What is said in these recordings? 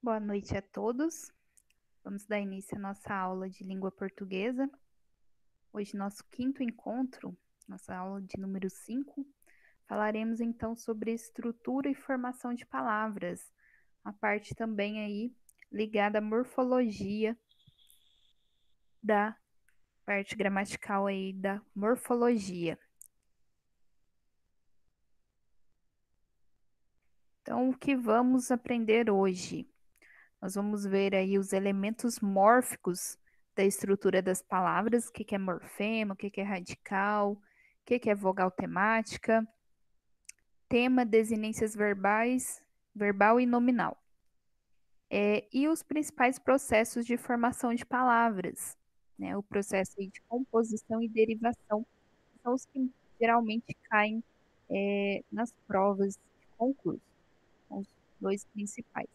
Boa noite a todos. Vamos dar início à nossa aula de língua portuguesa. Hoje, nosso quinto encontro, nossa aula de número 5, falaremos então sobre estrutura e formação de palavras, a parte também aí ligada à morfologia da parte gramatical aí da morfologia. Então, o que vamos aprender hoje? Nós vamos ver aí os elementos mórficos da estrutura das palavras, o que é morfema, o que é radical, o que é vogal temática, tema, desinências verbais, verbal e nominal. E os principais processos de formação de palavras, né? O processo aí de composição e derivação são os que geralmente caem nas provas de concurso, são os dois principais.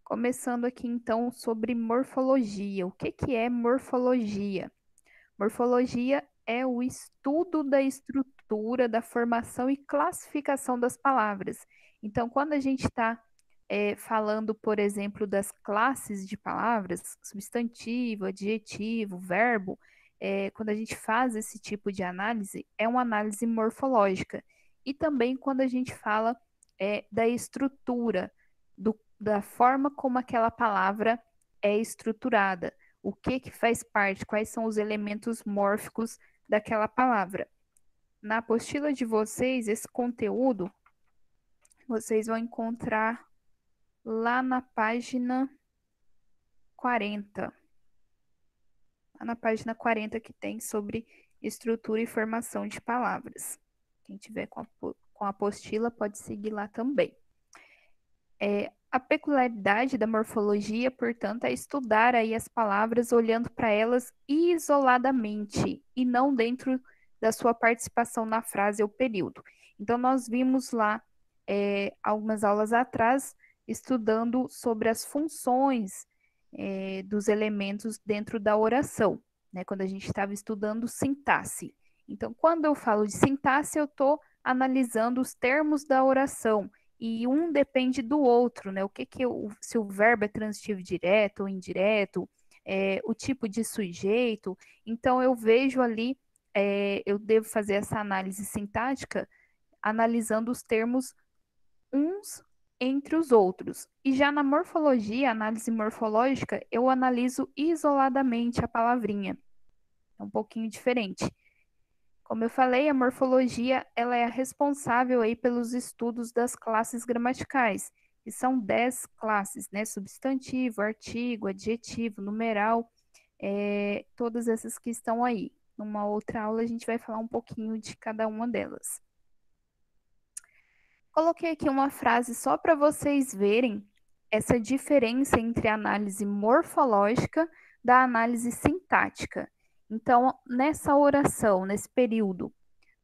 Começando aqui então sobre morfologia. O que é morfologia? Morfologia é o estudo da estrutura, da formação e classificação das palavras. Então, quando a gente está falando, por exemplo, das classes de palavras, substantivo, adjetivo, verbo, quando a gente faz esse tipo de análise, é uma análise morfológica. E também quando a gente fala da estrutura, da forma como aquela palavra é estruturada, o que faz parte, quais são os elementos mórficos daquela palavra. Na apostila de vocês, esse conteúdo, vocês vão encontrar lá na página 40. Lá na página 40 que tem sobre estrutura e formação de palavras. Quem tiver com a apostila pode seguir lá também. A peculiaridade da morfologia, portanto, é estudar aí as palavras olhando para elas isoladamente e não dentro da sua participação na frase ou período. Então, nós vimos lá algumas aulas atrás estudando sobre as funções dos elementos dentro da oração, né? Quando a gente estava estudando sintaxe. Então, quando eu falo de sintaxe, eu estou analisando os termos da oração e um depende do outro, né? Se o verbo é transitivo direto ou indireto, o tipo de sujeito. Então eu vejo ali, eu devo fazer essa análise sintática, analisando os termos uns entre os outros. E já na morfologia, análise morfológica, eu analiso isoladamente a palavrinha. É um pouquinho diferente. Como eu falei, a morfologia ela é a responsável aí pelos estudos das classes gramaticais, que são 10 classes, né? Substantivo, artigo, adjetivo, numeral, todas essas que estão aí. Numa outra aula a gente vai falar um pouquinho de cada uma delas. Coloquei aqui uma frase só para vocês verem essa diferença entre a análise morfológica da análise sintática. Então, nessa oração, nesse período,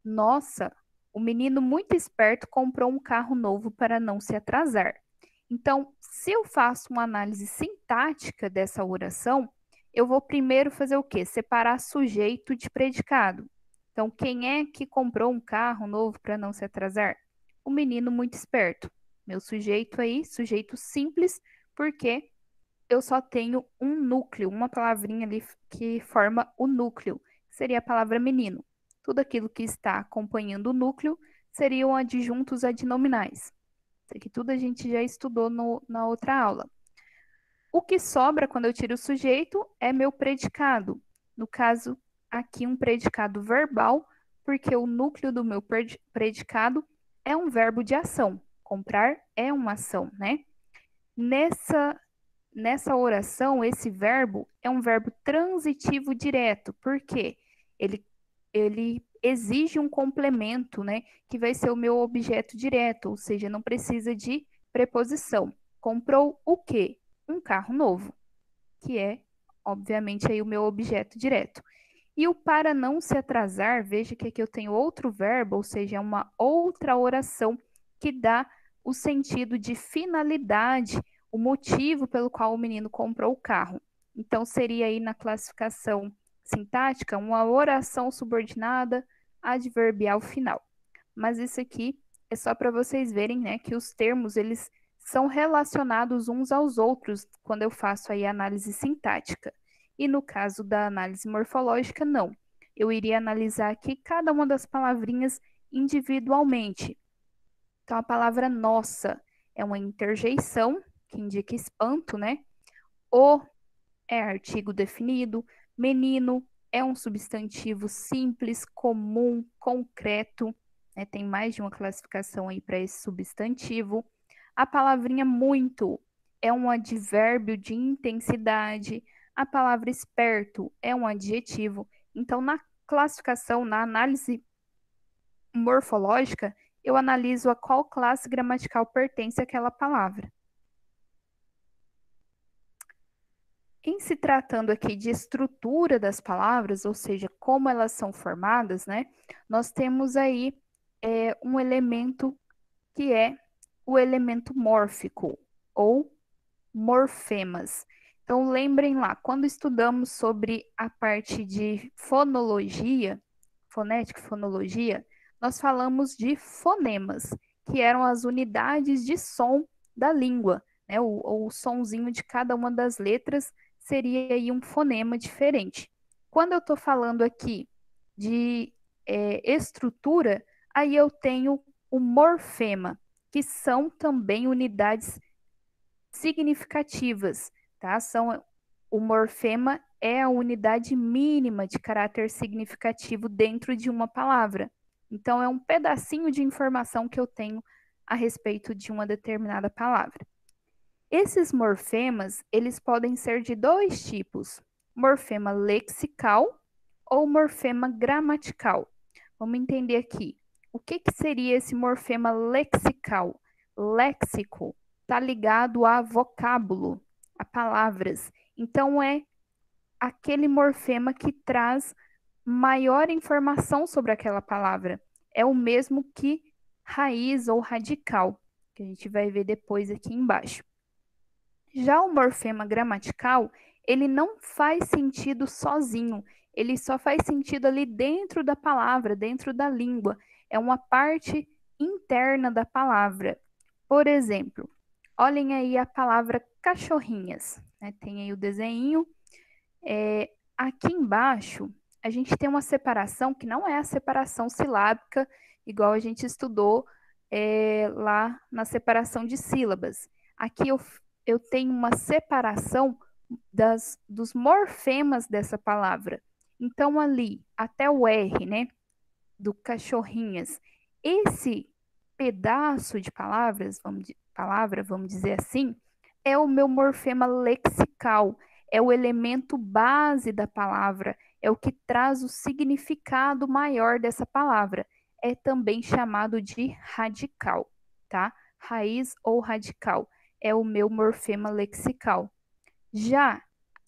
nossa, o menino muito esperto comprou um carro novo para não se atrasar. Então, se eu faço uma análise sintática dessa oração, eu vou primeiro fazer o quê? Separar sujeito de predicado. Então, quem é que comprou um carro novo para não se atrasar? O menino muito esperto. Meu sujeito aí, sujeito simples, porque eu só tenho um núcleo, uma palavrinha ali que forma o núcleo, que seria a palavra menino. Tudo aquilo que está acompanhando o núcleo seriam adjuntos adnominais. Isso aqui tudo a gente já estudou na outra aula. O que sobra quando eu tiro o sujeito é meu predicado. No caso, aqui um predicado verbal, porque o núcleo do meu predicado é um verbo de ação. Comprar é uma ação, né? Nessa oração, esse verbo é um verbo transitivo direto, porque ele exige um complemento, né? Que vai ser o meu objeto direto, ou seja, não precisa de preposição. Comprou o quê? Um carro novo, que é, obviamente, aí o meu objeto direto. E o para não se atrasar, veja que aqui eu tenho outro verbo, ou seja, é uma outra oração que dá o sentido de finalidade, o motivo pelo qual o menino comprou o carro. Então, seria aí na classificação sintática uma oração subordinada adverbial final. Mas isso aqui é só para vocês verem, né, que os termos eles são relacionados uns aos outros quando eu faço aí a análise sintática. E no caso da análise morfológica, não. Eu iria analisar aqui cada uma das palavrinhas individualmente. Então, a palavra nossa é uma interjeição, que indica espanto, né? O é artigo definido, menino é um substantivo simples, comum, concreto, né? Tem mais de uma classificação aí para esse substantivo. A palavrinha muito é um advérbio de intensidade. A palavra esperto é um adjetivo. Então, na classificação, na análise morfológica, eu analiso a qual classe gramatical pertence àquela palavra. Em se tratando aqui de estrutura das palavras, ou seja, como elas são formadas, né? Nós temos aí um elemento que é o elemento mórfico ou morfemas. Então, lembrem lá, quando estudamos sobre a parte de fonologia, fonética e fonologia, nós falamos de fonemas, que eram as unidades de som da língua, né? O sonzinho de cada uma das letras seria aí um fonema diferente. Quando eu estou falando aqui de estrutura, aí eu tenho o morfema, que são também unidades significativas, tá? O morfema é a unidade mínima de caráter significativo dentro de uma palavra. Então, é um pedacinho de informação que eu tenho a respeito de uma determinada palavra. Esses morfemas, eles podem ser de dois tipos: morfema lexical ou morfema gramatical. Vamos entender aqui. O que seria esse morfema lexical? Léxico está ligado a vocábulo, a palavras. Então, é aquele morfema que traz maior informação sobre aquela palavra. É o mesmo que raiz ou radical, que a gente vai ver depois aqui embaixo. Já o morfema gramatical, ele não faz sentido sozinho, ele só faz sentido ali dentro da palavra, dentro da língua. É uma parte interna da palavra. Por exemplo, olhem aí a palavra cachorrinhas, né? Tem aí o desenho. Aqui embaixo, a gente tem uma separação que não é a separação silábica, igual a gente estudou lá na separação de sílabas. Aqui eu tenho uma separação dos morfemas dessa palavra. Então, ali, até o R, né, do cachorrinhas, esse pedaço de vamos dizer assim, é o meu morfema lexical, é o elemento base da palavra, é o que traz o significado maior dessa palavra. É também chamado de radical, tá? Raiz ou radical é o meu morfema lexical. Já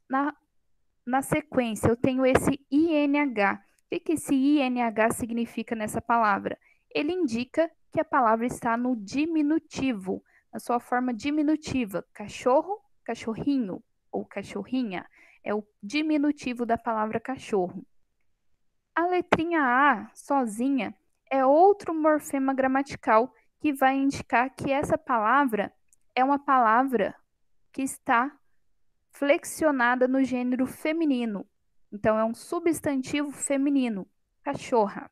na sequência, eu tenho esse INH. O que esse INH significa nessa palavra? Ele indica que a palavra está no diminutivo, na sua forma diminutiva. Cachorro, cachorrinho ou cachorrinha é o diminutivo da palavra cachorro. A letrinha A, sozinha, é outro morfema gramatical que vai indicar que essa palavra é uma palavra que está flexionada no gênero feminino. Então, é um substantivo feminino, cachorra.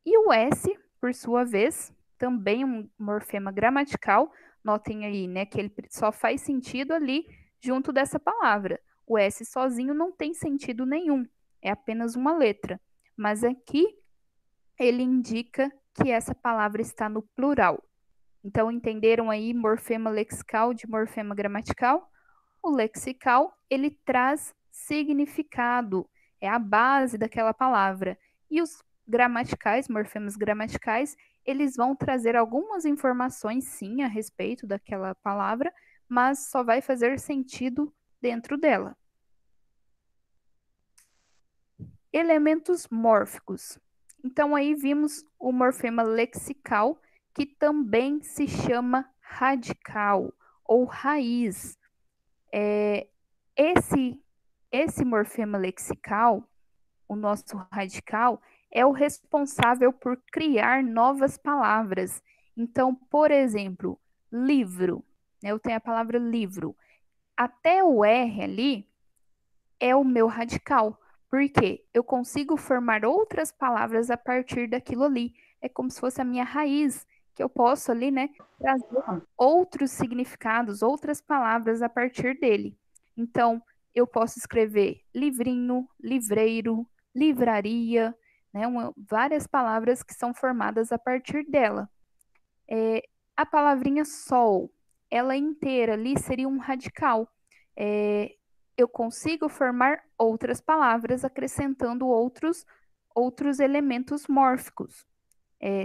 E o S, por sua vez, também um morfema gramatical. Notem aí, né, que ele só faz sentido ali junto dessa palavra. O S sozinho não tem sentido nenhum, é apenas uma letra. Mas aqui ele indica que essa palavra está no plural. Então, entenderam aí morfema lexical de morfema gramatical? O lexical, ele traz significado, é a base daquela palavra. E os gramaticais, morfemas gramaticais, eles vão trazer algumas informações, sim, a respeito daquela palavra, mas só vai fazer sentido dentro dela. Elementos mórficos. Então, aí vimos o morfema lexical, que também se chama radical ou raiz. Esse morfema lexical, o nosso radical, é o responsável por criar novas palavras. Então, por exemplo, livro, né? Eu tenho a palavra livro. Até o R ali é o meu radical, porque eu consigo formar outras palavras a partir daquilo ali. É como se fosse a minha raiz, que eu posso ali, né, trazer outros significados, outras palavras a partir dele. Então, eu posso escrever livrinho, livreiro, livraria, né, várias palavras que são formadas a partir dela. A palavrinha sol, ela inteira ali seria um radical. É, eu consigo formar outras palavras acrescentando outros elementos mórficos.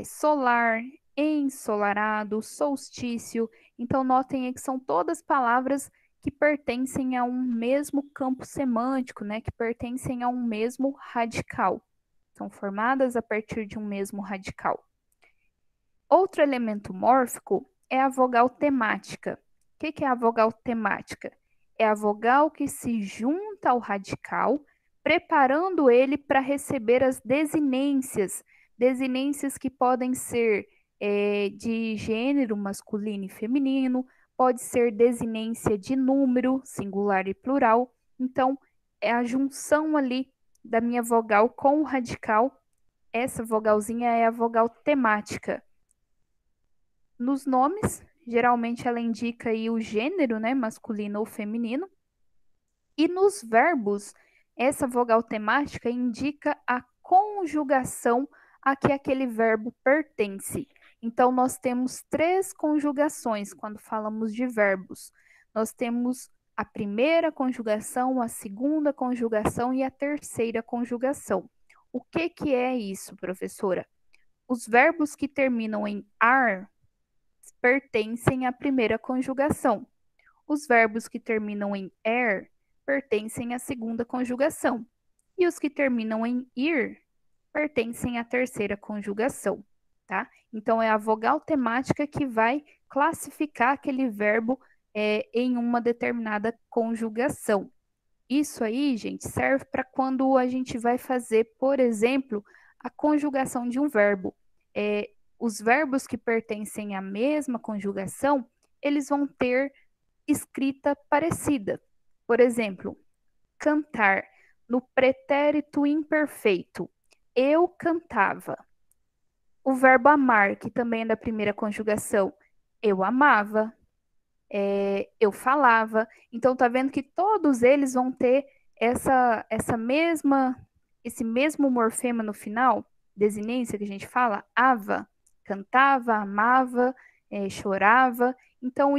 Solar, ensolarado, solstício. Então, notem aí que são todas palavras que pertencem a um mesmo campo semântico, né? Que pertencem a um mesmo radical. São formadas a partir de um mesmo radical. Outro elemento mórfico é a vogal temática. O que é a vogal temática? É a vogal que se junta ao radical, preparando ele para receber as desinências, desinências que podem ser de gênero masculino e feminino, pode ser desinência de número, singular e plural. Então, é a junção ali da minha vogal com o radical. Essa vogalzinha é a vogal temática. Nos nomes, geralmente ela indica aí o gênero, né, masculino ou feminino. E nos verbos, essa vogal temática indica a conjugação a que aquele verbo pertence. Então, nós temos três conjugações quando falamos de verbos. Nós temos a primeira conjugação, a segunda conjugação e a terceira conjugação. O que é isso, professora? Os verbos que terminam em ar pertencem à primeira conjugação. Os verbos que terminam em er pertencem à segunda conjugação. E os que terminam em ir pertencem à terceira conjugação, tá? Então, é a vogal temática que vai classificar aquele verbo em uma determinada conjugação. Isso aí, gente, serve para quando a gente vai fazer, por exemplo, a conjugação de um verbo. Os verbos que pertencem à mesma conjugação, eles vão ter escrita parecida. Por exemplo, cantar no pretérito imperfeito. Eu cantava. O verbo amar, que também é da primeira conjugação. Eu amava. Eu falava. Então, tá vendo que todos eles vão ter esse mesmo morfema no final, desinência que a gente fala, ava, cantava, amava, chorava. Então,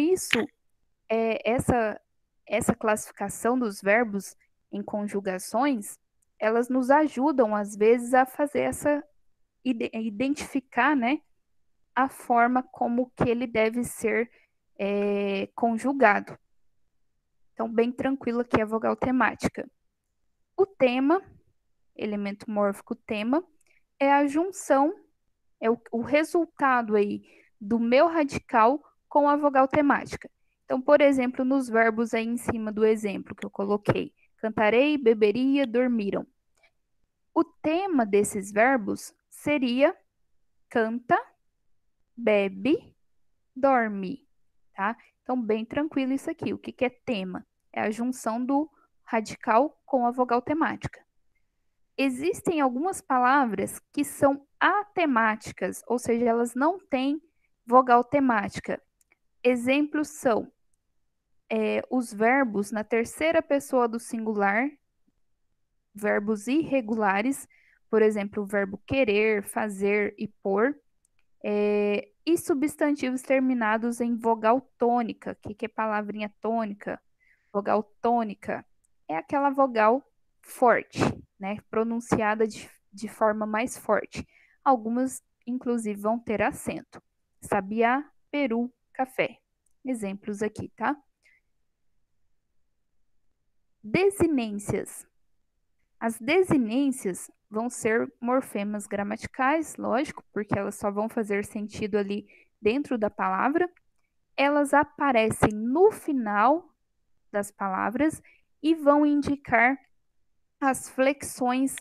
essa classificação dos verbos em conjugações, elas nos ajudam, às vezes, a fazer identificar, né, a forma como que ele deve ser conjugado. Então, bem tranquilo aqui a vogal temática. O tema, elemento mórfico tema, é a junção, é o resultado aí do meu radical com a vogal temática. Então, por exemplo, nos verbos aí em cima do exemplo que eu coloquei, cantarei, beberia, dormiram. O tema desses verbos seria canta, bebe, dorme, tá? Então, bem tranquilo isso aqui. O que é tema? É a junção do radical com a vogal temática. Existem algumas palavras que são atemáticas, ou seja, elas não têm vogal temática. Exemplos são os verbos na terceira pessoa do singular, verbos irregulares, por exemplo, o verbo querer, fazer e pôr, e substantivos terminados em vogal tônica. O que é palavrinha tônica? Vogal tônica é aquela vogal forte, né? Pronunciada de forma mais forte. Algumas, inclusive, vão ter acento. Sabiá, peru, café. Exemplos aqui, tá? Desinências. As desinências vão ser morfemas gramaticais, lógico, porque elas só vão fazer sentido ali dentro da palavra. Elas aparecem no final das palavras e vão indicar as flexões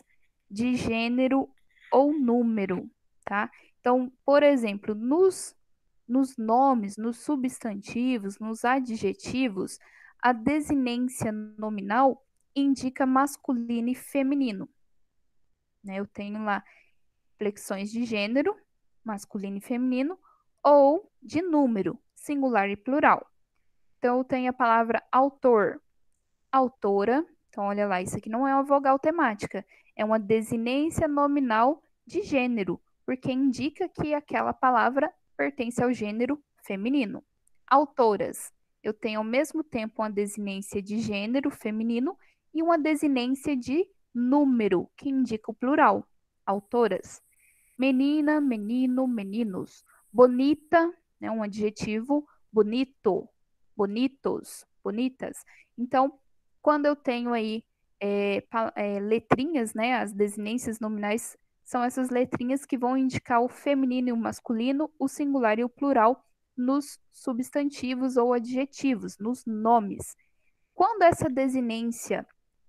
de gênero ou número, tá? Então, por exemplo, nos nos nomes, nos substantivos, nos adjetivos, a desinência nominal indica masculino e feminino, né? Eu tenho lá flexões de gênero, masculino e feminino, ou de número, singular e plural. Então, eu tenho a palavra autor, autora. Então, olha lá, isso aqui não é uma vogal temática, é uma desinência nominal de gênero, porque indica que aquela palavra pertence ao gênero feminino. Autoras, eu tenho ao mesmo tempo uma desinência de gênero feminino e uma desinência de número, que indica o plural. Autoras. Menina, menino, meninos. Bonita, né, um adjetivo, bonito, bonitos, bonitas. Então, quando eu tenho aí letrinhas, né, as desinências nominais são essas letrinhas que vão indicar o feminino e o masculino, o singular e o plural nos substantivos ou adjetivos, nos nomes. Quando essa desinência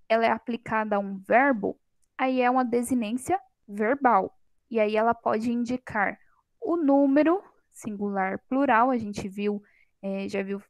ela é aplicada a um verbo, aí é uma desinência verbal. E aí ela pode indicar o número, singular, plural. A gente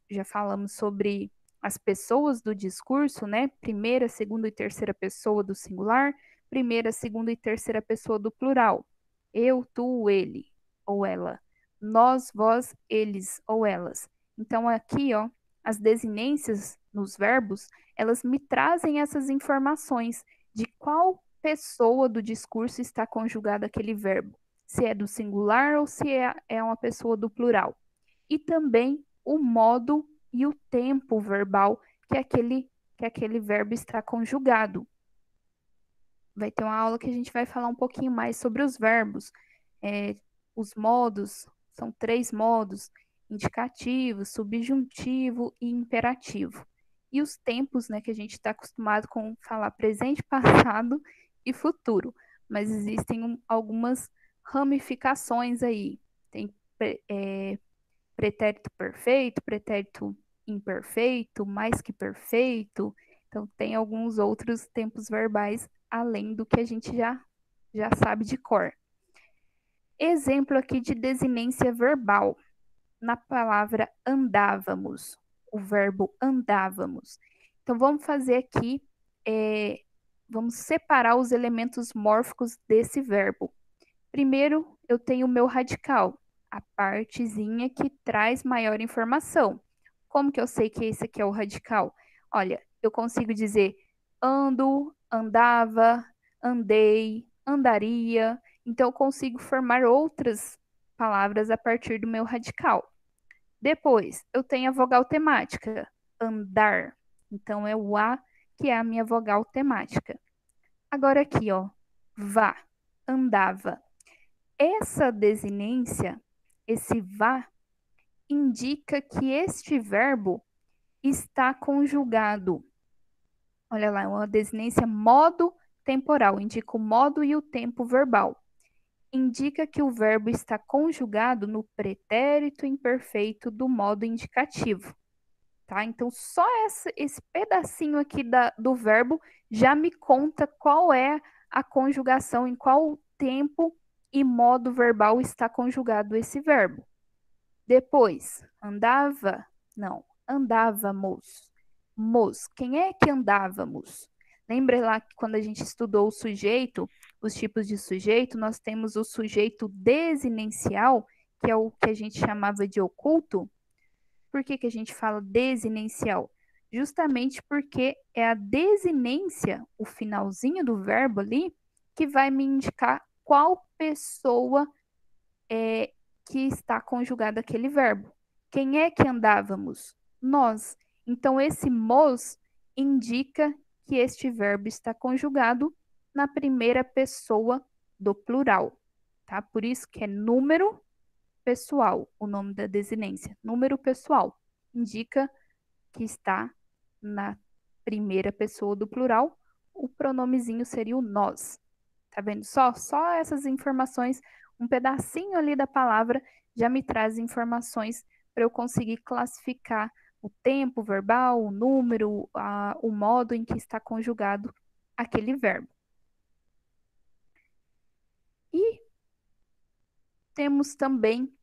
já falamos sobre as pessoas do discurso, né? Primeira, segunda e terceira pessoa do singular, primeira, segunda e terceira pessoa do plural. Eu, tu, ele ou ela. Nós, vós, eles ou elas. Então aqui, ó, as desinências nos verbos, elas me trazem essas informações de qual pessoa do discurso está conjugado aquele verbo, se é do singular ou se é uma pessoa do plural. E também o modo e o tempo verbal que aquele verbo está conjugado. Vai ter uma aula que a gente vai falar um pouquinho mais sobre os verbos. Os modos, são 3 modos: indicativo, subjuntivo e imperativo. E os tempos, né, que a gente está acostumado com falar presente, passado e futuro. Mas existem algumas ramificações aí. Tem pretérito perfeito, pretérito imperfeito, mais que perfeito. Então, tem alguns outros tempos verbais além do que a gente já sabe de cor. Exemplo aqui de desinência verbal, na palavra andávamos, o verbo andávamos. Então, vamos fazer aqui, vamos separar os elementos mórficos desse verbo. Primeiro, eu tenho o meu radical, a partezinha que traz maior informação. Como que eu sei que esse aqui é o radical? Olha, eu consigo dizer ando, andava, andei, andaria. Então, eu consigo formar outras palavras a partir do meu radical. Depois, eu tenho a vogal temática, andar. Então, é o A que é a minha vogal temática. Agora aqui, ó, vá, andava. Essa desinência, esse vá, indica que este verbo está conjugado. Olha lá, é uma desinência modo temporal, indica o modo e o tempo verbal. Indica que o verbo está conjugado no pretérito imperfeito do modo indicativo. Tá? Então, só esse pedacinho aqui do verbo já me conta qual é a conjugação, em qual tempo e modo verbal está conjugado esse verbo. Depois, andava? Não, andávamos. Mos, quem é que andávamos? Lembra lá que quando a gente estudou o sujeito, os tipos de sujeito, nós temos o sujeito desinencial, que é o que a gente chamava de oculto. Por que a gente fala desinencial? Justamente porque é a desinência, o finalzinho do verbo ali, que vai me indicar qual pessoa é que está conjugado aquele verbo. Quem é que andávamos? Nós. Então, esse mos indica que este verbo está conjugado na primeira pessoa do plural, tá? Por isso que é número pessoal, o nome da desinência. Número pessoal indica que está na primeira pessoa do plural. O pronomezinho seria o nós. Tá vendo só? Só essas informações, um pedacinho ali da palavra já me traz informações para eu conseguir classificar o tempo verbal, o número, o modo em que está conjugado aquele verbo. E temos também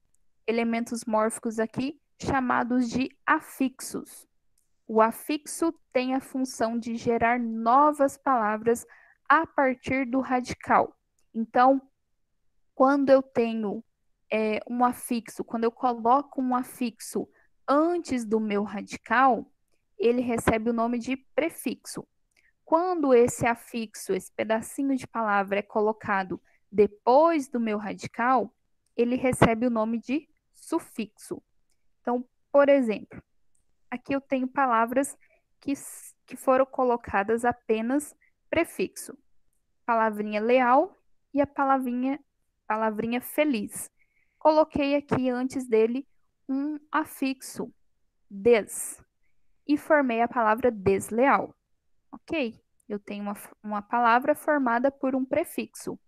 elementos mórficos aqui chamados de afixos. O afixo tem a função de gerar novas palavras a partir do radical. Então, quando eu tenho um afixo, quando eu coloco um afixo antes do meu radical, ele recebe o nome de prefixo. Quando esse afixo, esse pedacinho de palavra é colocado depois do meu radical, ele recebe o nome de sufixo. Então, por exemplo, aqui eu tenho palavras que foram colocadas apenas prefixo. Palavrinha leal e a palavrinha feliz. Coloquei aqui antes dele um afixo, des, e formei a palavra desleal. Ok? Eu tenho uma palavra formada por um prefixo.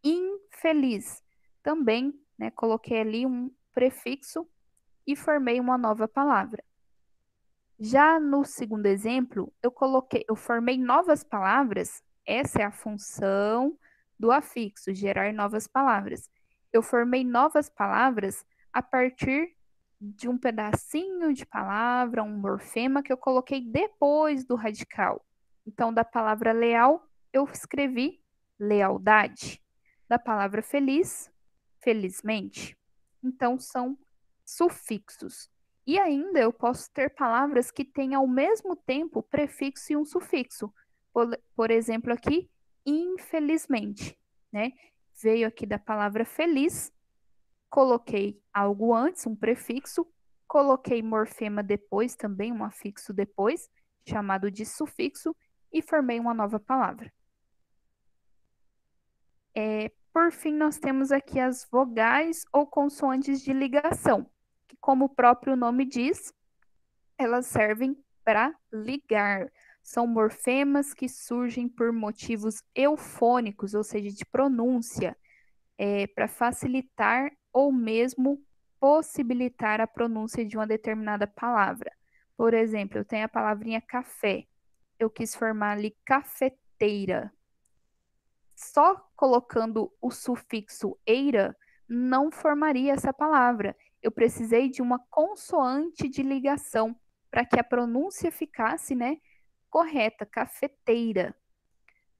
Infeliz. Também, né, coloquei ali um prefixo e formei uma nova palavra. Já no segundo exemplo, eu formei novas palavras. Essa é a função do afixo, gerar novas palavras. Eu formei novas palavras a partir de um pedacinho de palavra, um morfema que eu coloquei depois do radical. Então, da palavra leal, eu escrevi lealdade. Da palavra feliz, felizmente. Então, são sufixos. E ainda eu posso ter palavras que têm ao mesmo tempo prefixo e um sufixo. Por exemplo, aqui, infelizmente, né? Veio aqui da palavra feliz, coloquei algo antes, um prefixo, coloquei morfema depois, também um afixo depois, chamado de sufixo, e formei uma nova palavra. Por fim, nós temos aqui as vogais ou consoantes de ligação, que, como o próprio nome diz, elas servem para ligar. São morfemas que surgem por motivos eufônicos, ou seja, de pronúncia, para facilitar ou mesmo possibilitar a pronúncia de uma determinada palavra. Por exemplo, eu tenho a palavrinha café. Eu quis formar ali cafeteira. Só colocando o sufixo eira não formaria essa palavra. Eu precisei de uma consoante de ligação para que a pronúncia ficasse, né, correta, cafeteira.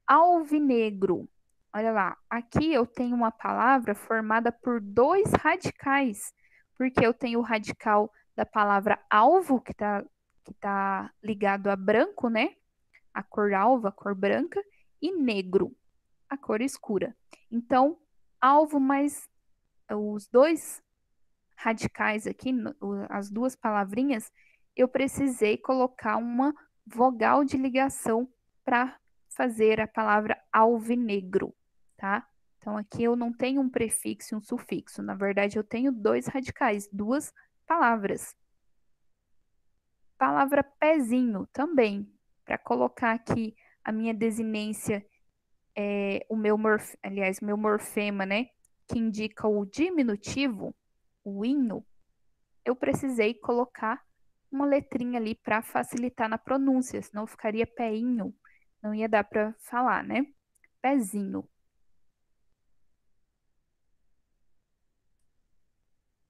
Alvinegro. Olha lá, aqui eu tenho uma palavra formada por dois radicais, porque eu tenho o radical da palavra alvo, que tá ligado a branco, né? A cor alva, a cor branca, e negro, a cor escura. Então, alvo mais os dois radicais aqui, as duas palavrinhas, eu precisei colocar uma vogal de ligação para fazer a palavra alvinegro, tá? Então, aqui eu não tenho um prefixo e um sufixo. Na verdade, eu tenho dois radicais, duas palavras. Palavra pezinho também, para colocar aqui a minha desinência, meu morfema, né? Que indica o diminutivo, o inho, eu precisei colocar uma letrinha ali para facilitar na pronúncia, senão ficaria peinho, não ia dar para falar, né? Pezinho.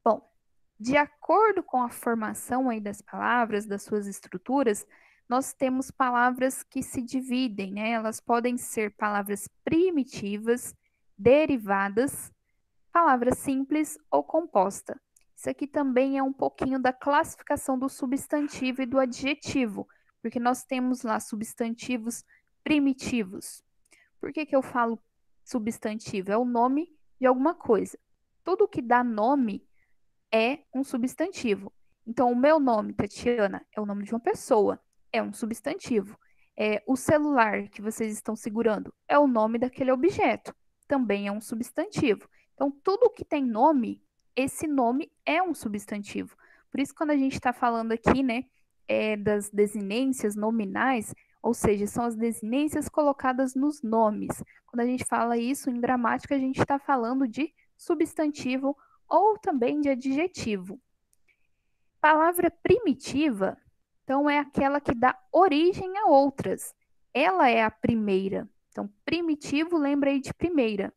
Bom, de acordo com a formação aí das palavras, das suas estruturas, nós temos palavras que se dividem, né? Elas podem ser palavras primitivas, derivadas, palavra simples ou composta. Isso aqui também é um pouquinho da classificação do substantivo e do adjetivo, porque nós temos lá substantivos primitivos. Por que que eu falo substantivo? É o nome de alguma coisa. Tudo que dá nome é um substantivo. Então, o meu nome, Tatiana, é o nome de uma pessoa, é um substantivo. O celular que vocês estão segurando é o nome daquele objeto, também é um substantivo. Então, tudo que tem nome, esse nome é um substantivo. Por isso, quando a gente está falando aqui, né, das desinências nominais, ou seja, são as desinências colocadas nos nomes. Quando a gente fala isso em gramática, a gente está falando de substantivo ou também de adjetivo. Palavra primitiva, então, é aquela que dá origem a outras. Ela é a primeira. Então, primitivo, lembra aí de primeira.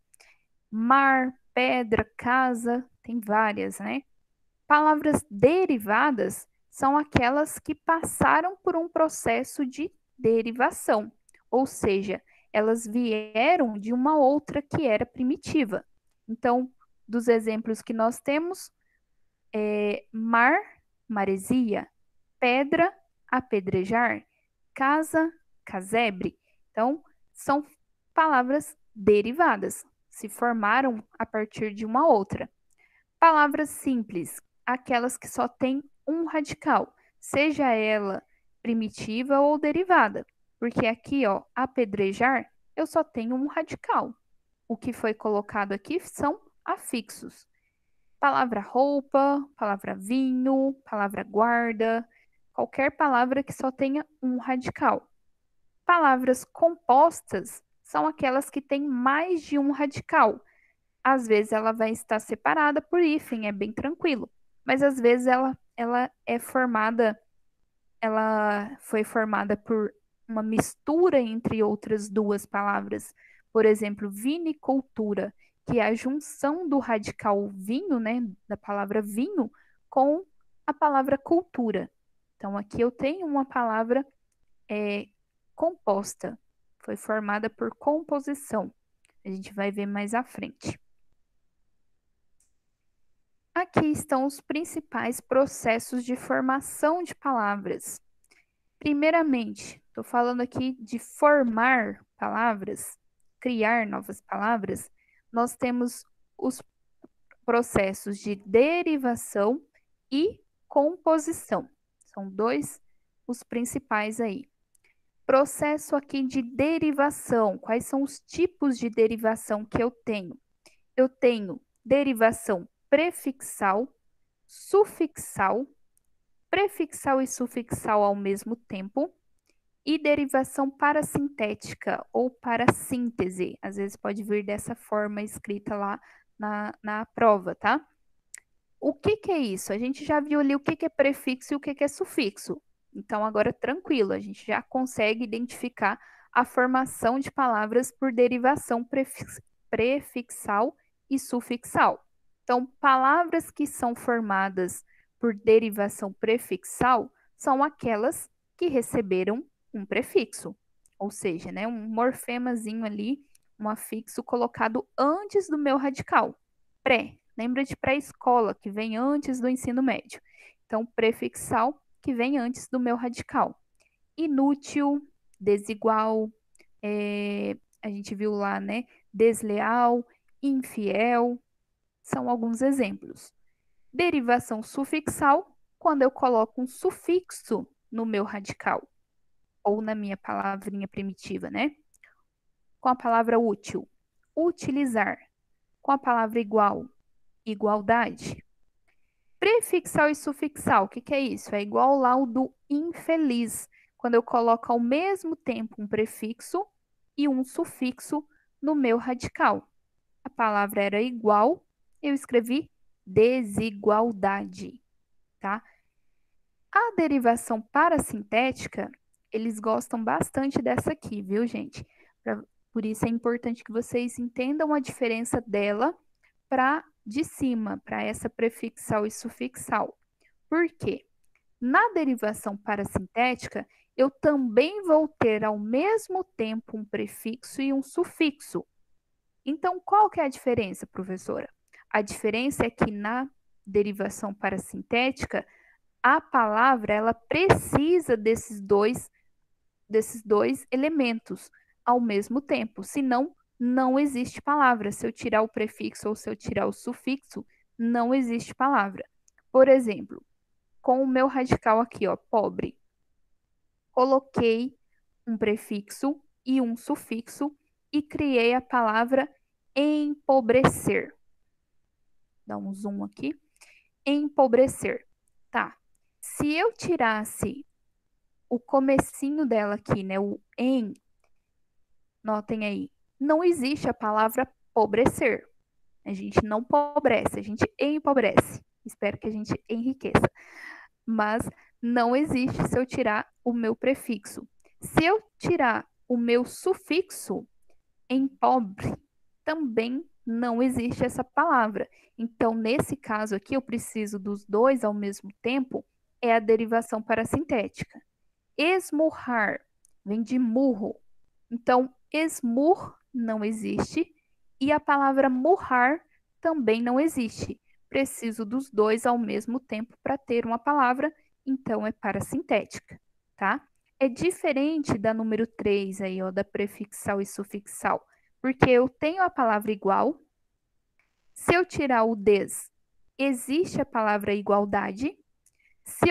Mar, pedra, casa, tem várias, né? Palavras derivadas são aquelas que passaram por um processo de derivação, ou seja, elas vieram de uma outra que era primitiva. Então, dos exemplos que nós temos, mar, maresia, pedra, apedrejar, casa, casebre. Então, são palavras derivadas, se formaram a partir de uma outra. Palavras simples, aquelas que só têm um radical, seja ela primitiva ou derivada. Porque aqui, ó, apedrejar, eu só tenho um radical. O que foi colocado aqui são afixos. Palavra roupa, palavra vinho, palavra guarda, qualquer palavra que só tenha um radical. Palavras compostas são aquelas que têm mais de um radical. Às vezes ela vai estar separada por hífen, é bem tranquilo. Mas às vezes ela foi formada por uma mistura entre outras duas palavras. Por exemplo, vinicultura, que é a junção do radical vinho, né, da palavra vinho, com a palavra cultura. Então, aqui eu tenho uma palavra composta, foi formada por composição. A gente vai ver mais à frente. Aqui estão os principais processos de formação de palavras. Primeiramente, estou falando aqui de formar palavras, criar novas palavras. Nós temos os processos de derivação e composição. São dois os principais aí. Processo aqui de derivação. Quais são os tipos de derivação que eu tenho? Eu tenho derivação prefixal, sufixal, prefixal e sufixal ao mesmo tempo, e derivação parassintética ou parassíntese. Às vezes pode vir dessa forma escrita lá na prova, tá? O que é isso? A gente já viu ali o que é prefixo e o que é sufixo. Então, agora tranquilo, a gente já consegue identificar a formação de palavras por derivação prefixal e sufixal. Então, palavras que são formadas por derivação prefixal são aquelas que receberam um prefixo, ou seja, né, um morfemazinho ali, um afixo colocado antes do meu radical. Pré, lembra de pré-escola, que vem antes do ensino médio. Então, prefixal, que vem antes do meu radical. Inútil, desigual, a gente viu lá, né? Desleal, infiel, são alguns exemplos. Derivação sufixal, quando eu coloco um sufixo no meu radical, ou na minha palavrinha primitiva, né? Com a palavra útil, utilizar. Com a palavra igual, igualdade. Prefixal e sufixal, o que é isso? É igual lá o do infeliz, quando eu coloco ao mesmo tempo um prefixo e um sufixo no meu radical. A palavra era igual, eu escrevi desigualdade, tá? A derivação parassintética, eles gostam bastante dessa aqui, viu, gente? Por isso é importante que vocês entendam a diferença dela para de cima, para essa prefixal e sufixal. Por quê? Na derivação parassintética, eu também vou ter ao mesmo tempo um prefixo e um sufixo. Então, qual que é a diferença, professora? A diferença é que na derivação parassintética, a palavra ela precisa desses dois elementos ao mesmo tempo, senão não existe palavra. Se eu tirar o prefixo ou se eu tirar o sufixo, não existe palavra. Por exemplo, com o meu radical aqui, ó, pobre, coloquei um prefixo e um sufixo e criei a palavra empobrecer. Dá um zoom aqui. Empobrecer. Tá. Se eu tirasse o comecinho dela aqui, né, o em, notem aí, não existe a palavra pobrecer. A gente não pobrece, a gente empobrece. Espero que a gente enriqueça. Mas não existe se eu tirar o meu prefixo. Se eu tirar o meu sufixo, empobre, também não existe essa palavra. Então, nesse caso aqui, eu preciso dos dois ao mesmo tempo, é a derivação parassintética. Esmurrar vem de murro. Então, esmur não existe e a palavra murrar também não existe. Preciso dos dois ao mesmo tempo para ter uma palavra, então é parassintética, tá? É diferente da número 3 aí, ó, da prefixal e sufixal, porque eu tenho a palavra igual. Se eu tirar o des, existe a palavra igualdade. Se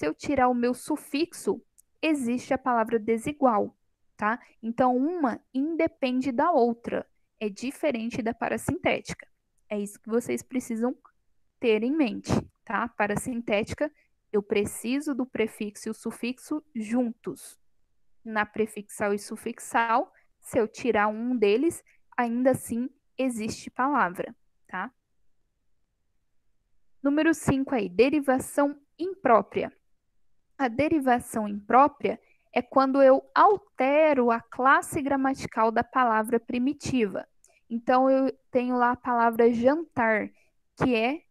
eu tirar o meu sufixo, existe a palavra desigual, tá? Então, uma independe da outra. É diferente da parassintética. É isso que vocês precisam ter em mente, tá? Parassintética, eu preciso do prefixo e o sufixo juntos. Na prefixal e sufixal, se eu tirar um deles, ainda assim existe palavra, tá? Número 5 aí, derivação imprópria. A derivação imprópria é quando eu altero a classe gramatical da palavra primitiva. Então, eu tenho lá a palavra jantar, que é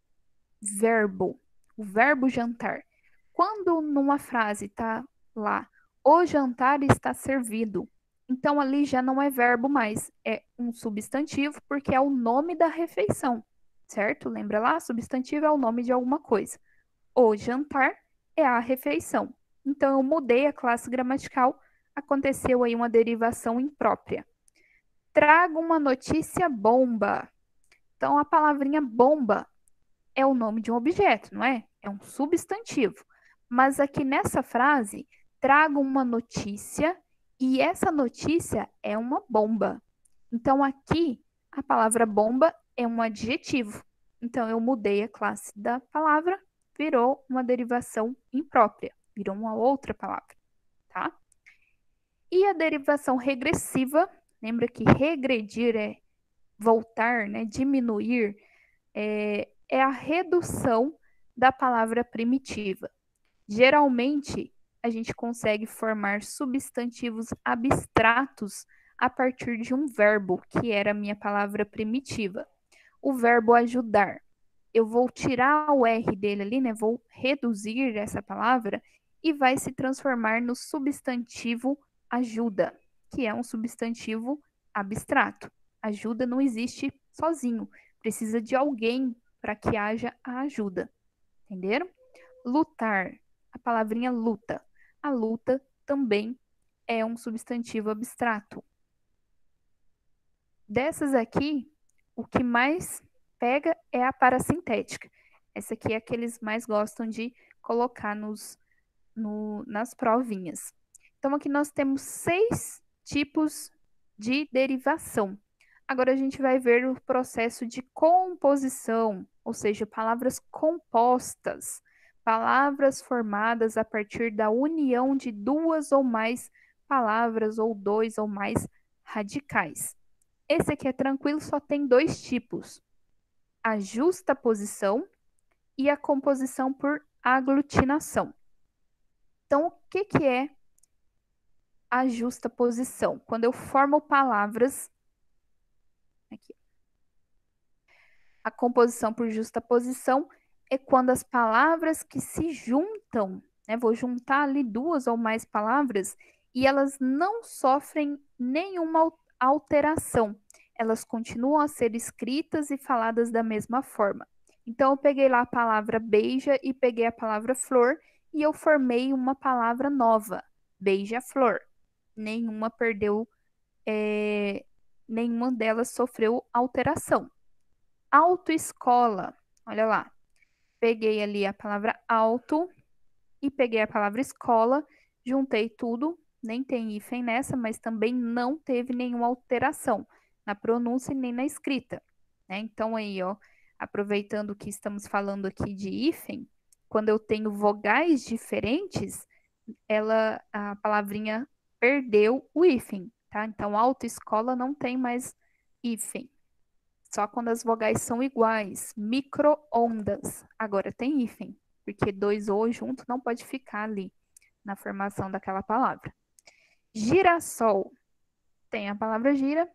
verbo, o verbo jantar. Quando numa frase está lá, o jantar está servido, então ali já não é verbo mais, é um substantivo, porque é o nome da refeição, certo? Lembra lá? Substantivo é o nome de alguma coisa. O jantar é a refeição. Então, eu mudei a classe gramatical, aconteceu aí uma derivação imprópria. Trago uma notícia bomba. Então, a palavrinha bomba é o nome de um objeto, não é? É um substantivo. Mas aqui nessa frase, trago uma notícia e essa notícia é uma bomba. Então, aqui, a palavra bomba é um adjetivo. Então, eu mudei a classe da palavra, virou uma derivação imprópria, virou uma outra palavra, tá? E a derivação regressiva, lembra que regredir é voltar, né? Diminuir, é a redução da palavra primitiva. Geralmente, a gente consegue formar substantivos abstratos a partir de um verbo, que era a minha palavra primitiva. O verbo ajudar. Eu vou tirar o R dele ali, né? Vou reduzir essa palavra e vai se transformar no substantivo ajuda, que é um substantivo abstrato. Ajuda não existe sozinho, precisa de alguém para que haja a ajuda. Entenderam? Lutar, a palavrinha luta. A luta também é um substantivo abstrato. Dessas aqui, o que mais pega é a parassintética. Essa aqui é a que eles mais gostam de colocar nas provinhas. Então, aqui nós temos 6 tipos de derivação. Agora a gente vai ver o processo de composição, ou seja, palavras compostas, palavras formadas a partir da união de duas ou mais palavras ou dois ou mais radicais. Esse aqui é tranquilo, só tem 2 tipos: a justaposição e a composição por aglutinação. Então, o que é a justaposição? Quando eu formo palavras. Aqui. A composição por justaposição é quando as palavras que se juntam, né? Vou juntar ali 2 ou mais palavras e elas não sofrem nenhuma alteração. Elas continuam a ser escritas e faladas da mesma forma. Então, eu peguei lá a palavra beija e peguei a palavra flor e eu formei uma palavra nova, beija-flor. Nenhuma perdeu, nenhuma delas sofreu alteração. Autoescola, olha lá. Peguei ali a palavra auto e peguei a palavra escola, juntei tudo, nem tem hífen nessa, mas também não teve nenhuma alteração na pronúncia nem na escrita, né? Então aí, ó, aproveitando que estamos falando aqui de hífen, quando eu tenho vogais diferentes, a palavrinha perdeu o hífen, tá? Então autoescola não tem mais hífen. Só quando as vogais são iguais. Micro-ondas. Agora tem hífen, porque 2 O junto não pode ficar ali na formação daquela palavra. Girassol. Tem a palavra gira,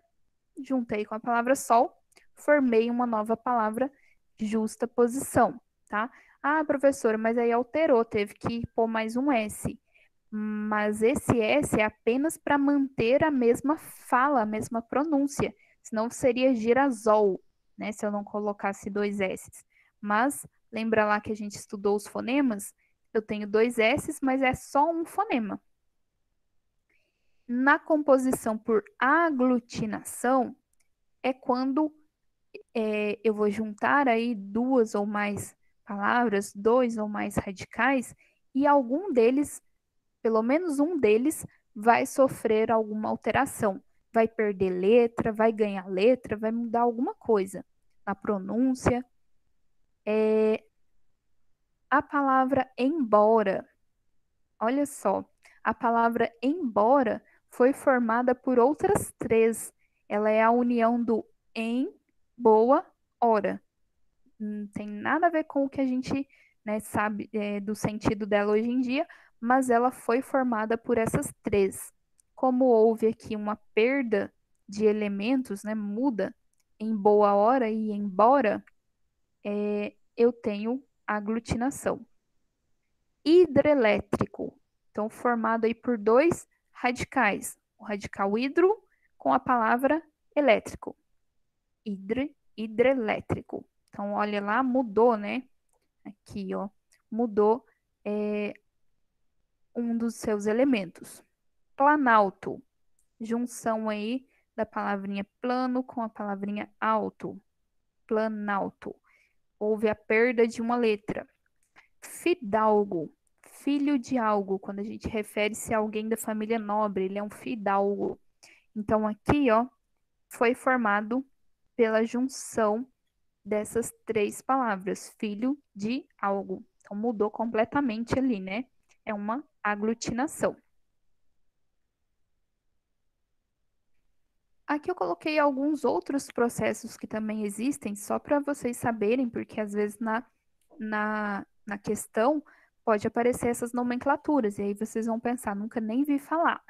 juntei com a palavra sol, formei uma nova palavra justaposição, tá? Ah, professora, mas aí alterou, teve que pôr mais um S. Mas esse S é apenas para manter a mesma fala, a mesma pronúncia. Senão seria girasol, né? Se eu não colocasse dois S. Mas lembra lá que a gente estudou os fonemas? Eu tenho dois S, mas é só um fonema. Na composição por aglutinação, é quando eu vou juntar aí duas ou mais palavras, dois ou mais radicais, e algum deles, pelo menos um deles, vai sofrer alguma alteração. Vai perder letra, vai ganhar letra, vai mudar alguma coisa na pronúncia. A palavra embora, olha só, a palavra embora foi formada por outras três. Ela é a união do em, boa, hora. Não tem nada a ver com o que a gente, né, sabe do sentido dela hoje em dia, mas ela foi formada por essas três. Como houve aqui uma perda de elementos, né, muda em boa hora e embora, eu tenho aglutinação. Hidrelétrico, então formado aí por dois radicais, o radical hidro com a palavra elétrico, hidrelétrico. Então, olha lá, mudou, né? Aqui, ó, mudou um dos seus elementos. Planalto, junção aí da palavrinha plano com a palavrinha alto. Planalto. Houve a perda de uma letra. Fidalgo, filho de algo, quando a gente refere-se a alguém da família nobre, ele é um fidalgo. Então, aqui, ó, foi formado pela junção dessas três palavras, filho de algo. Então mudou completamente ali, né? É uma aglutinação. Aqui eu coloquei alguns outros processos que também existem, só para vocês saberem, porque às vezes na questão pode aparecer essas nomenclaturas, e aí vocês vão pensar, nunca nem vi falar.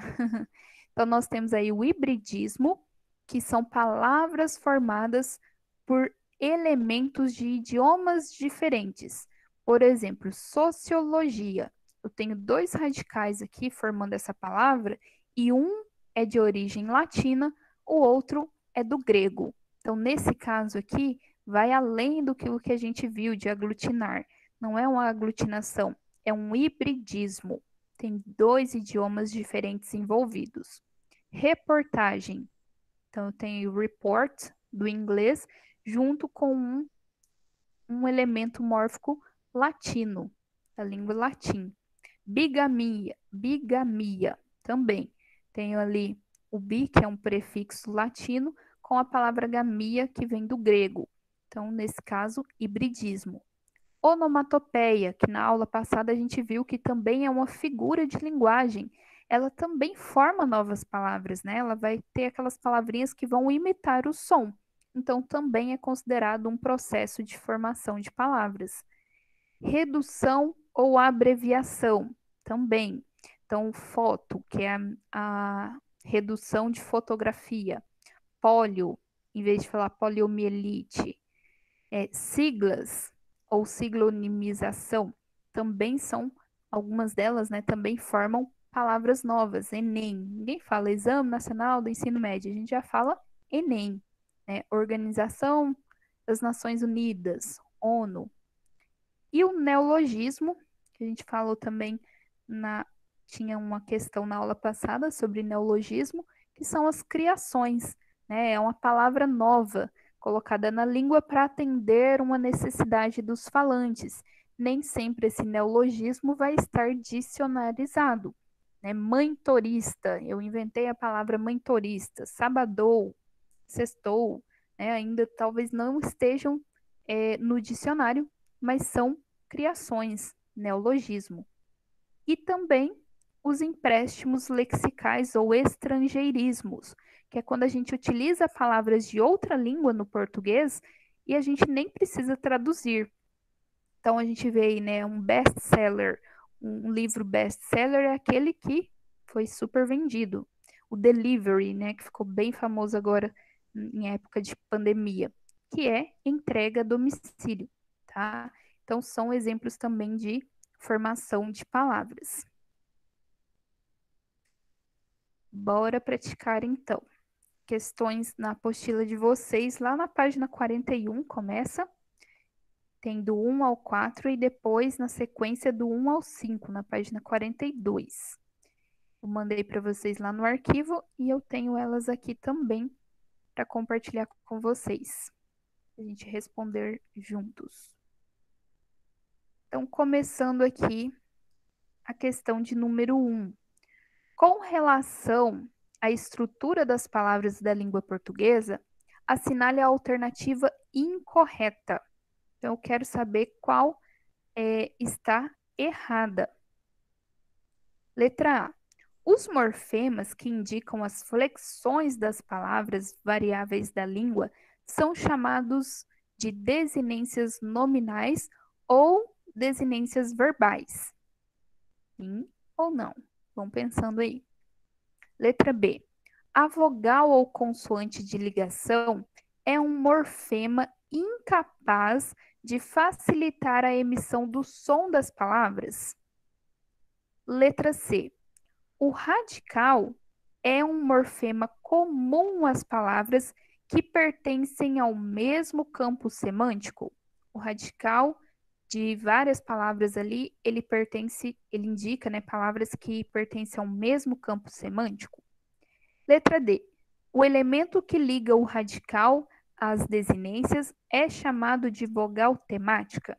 Então, nós temos aí o hibridismo, que são palavras formadas por elementos de idiomas diferentes. Por exemplo, sociologia. Eu tenho dois radicais aqui formando essa palavra, e um é de origem latina, o outro é do grego. Então, nesse caso aqui, vai além do que o que a gente viu de aglutinar. Não é uma aglutinação, é um hibridismo. Tem dois idiomas diferentes envolvidos. Reportagem. Então, eu tenho report, do inglês, junto com um elemento mórfico latino, da língua latim. Bigamia também. Tenho ali o bi, que é um prefixo latino, com a palavra gamia, que vem do grego. Então, nesse caso, hibridismo. Onomatopeia, que na aula passada a gente viu que também é uma figura de linguagem. Ela também forma novas palavras, né? Ela vai ter aquelas palavrinhas que vão imitar o som. Então, também é considerado um processo de formação de palavras. Redução ou abreviação, também. Então, foto, que é a redução de fotografia. Polio, em vez de falar poliomielite. Siglas ou siglonimização também são, algumas delas, né, também formam palavras novas. Enem, ninguém fala Exame Nacional do Ensino Médio, a gente já fala Enem, né? Organização das Nações Unidas, ONU. E o neologismo, que a gente falou também tinha uma questão na aula passada sobre neologismo, que são as criações, né? É uma palavra nova colocada na língua para atender uma necessidade dos falantes. Nem sempre esse neologismo vai estar dicionarizado. Né? Mãe-torista, eu inventei a palavra mãe-torista, sabadou, sextou, né? Ainda talvez não estejam no dicionário, mas são criações, neologismo. E também os empréstimos lexicais ou estrangeirismos, que é quando a gente utiliza palavras de outra língua no português e a gente nem precisa traduzir. Então a gente vê aí, né, um best-seller, um livro best-seller é aquele que foi super vendido. O delivery, né, que ficou bem famoso agora em época de pandemia. que é entrega a domicílio, tá? Então, são exemplos também de formação de palavras. Bora praticar, então. Questões na apostila de vocês, lá na página 41, começa. Tem do 1 ao 4 e depois, na sequência, do 1 ao 5, na página 42. Eu mandei para vocês lá no arquivo e eu tenho elas aqui também para compartilhar com vocês. A gente responder juntos. Então, começando aqui a questão de número 1. Com relação à estrutura das palavras da língua portuguesa, assinale a alternativa incorreta. Então, eu quero saber qual está errada. Letra A. Os morfemas que indicam as flexões das palavras variáveis da língua são chamados de desinências nominais ou desinências verbais. Sim ou não? Vão pensando aí. Letra B. A vogal ou consoante de ligação é um morfema incapaz de facilitar a emissão do som das palavras. Letra C. O radical é um morfema comum às palavras que pertencem ao mesmo campo semântico. O radical de várias palavras ali, ele indica, né, palavras que pertencem ao mesmo campo semântico. Letra D. O elemento que liga o radical às desinências é chamado de vogal temática.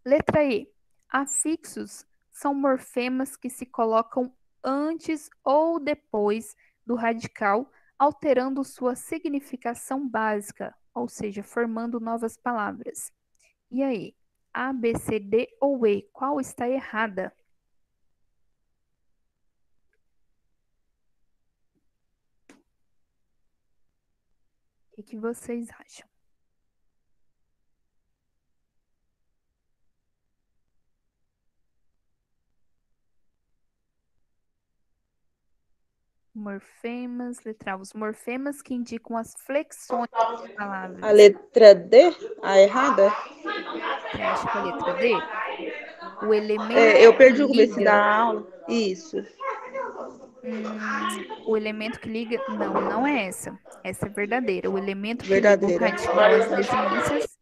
Letra E. Afixos são morfemas que se colocam antes ou depois do radical, alterando sua significação básica, ou seja, formando novas palavras. E aí, A, B, C, D ou E, qual está errada? O que vocês acham? Morfemas, letra A. Os morfemas que indicam as flexões das A palavras. letra D, a errada? Você acha que é a letra D? O elemento Eu que perdi o começo da liga. aula. Isso. O elemento que liga. Não, não é essa. Essa é verdadeira. O elemento que liga o Verdadeira. radical às desinências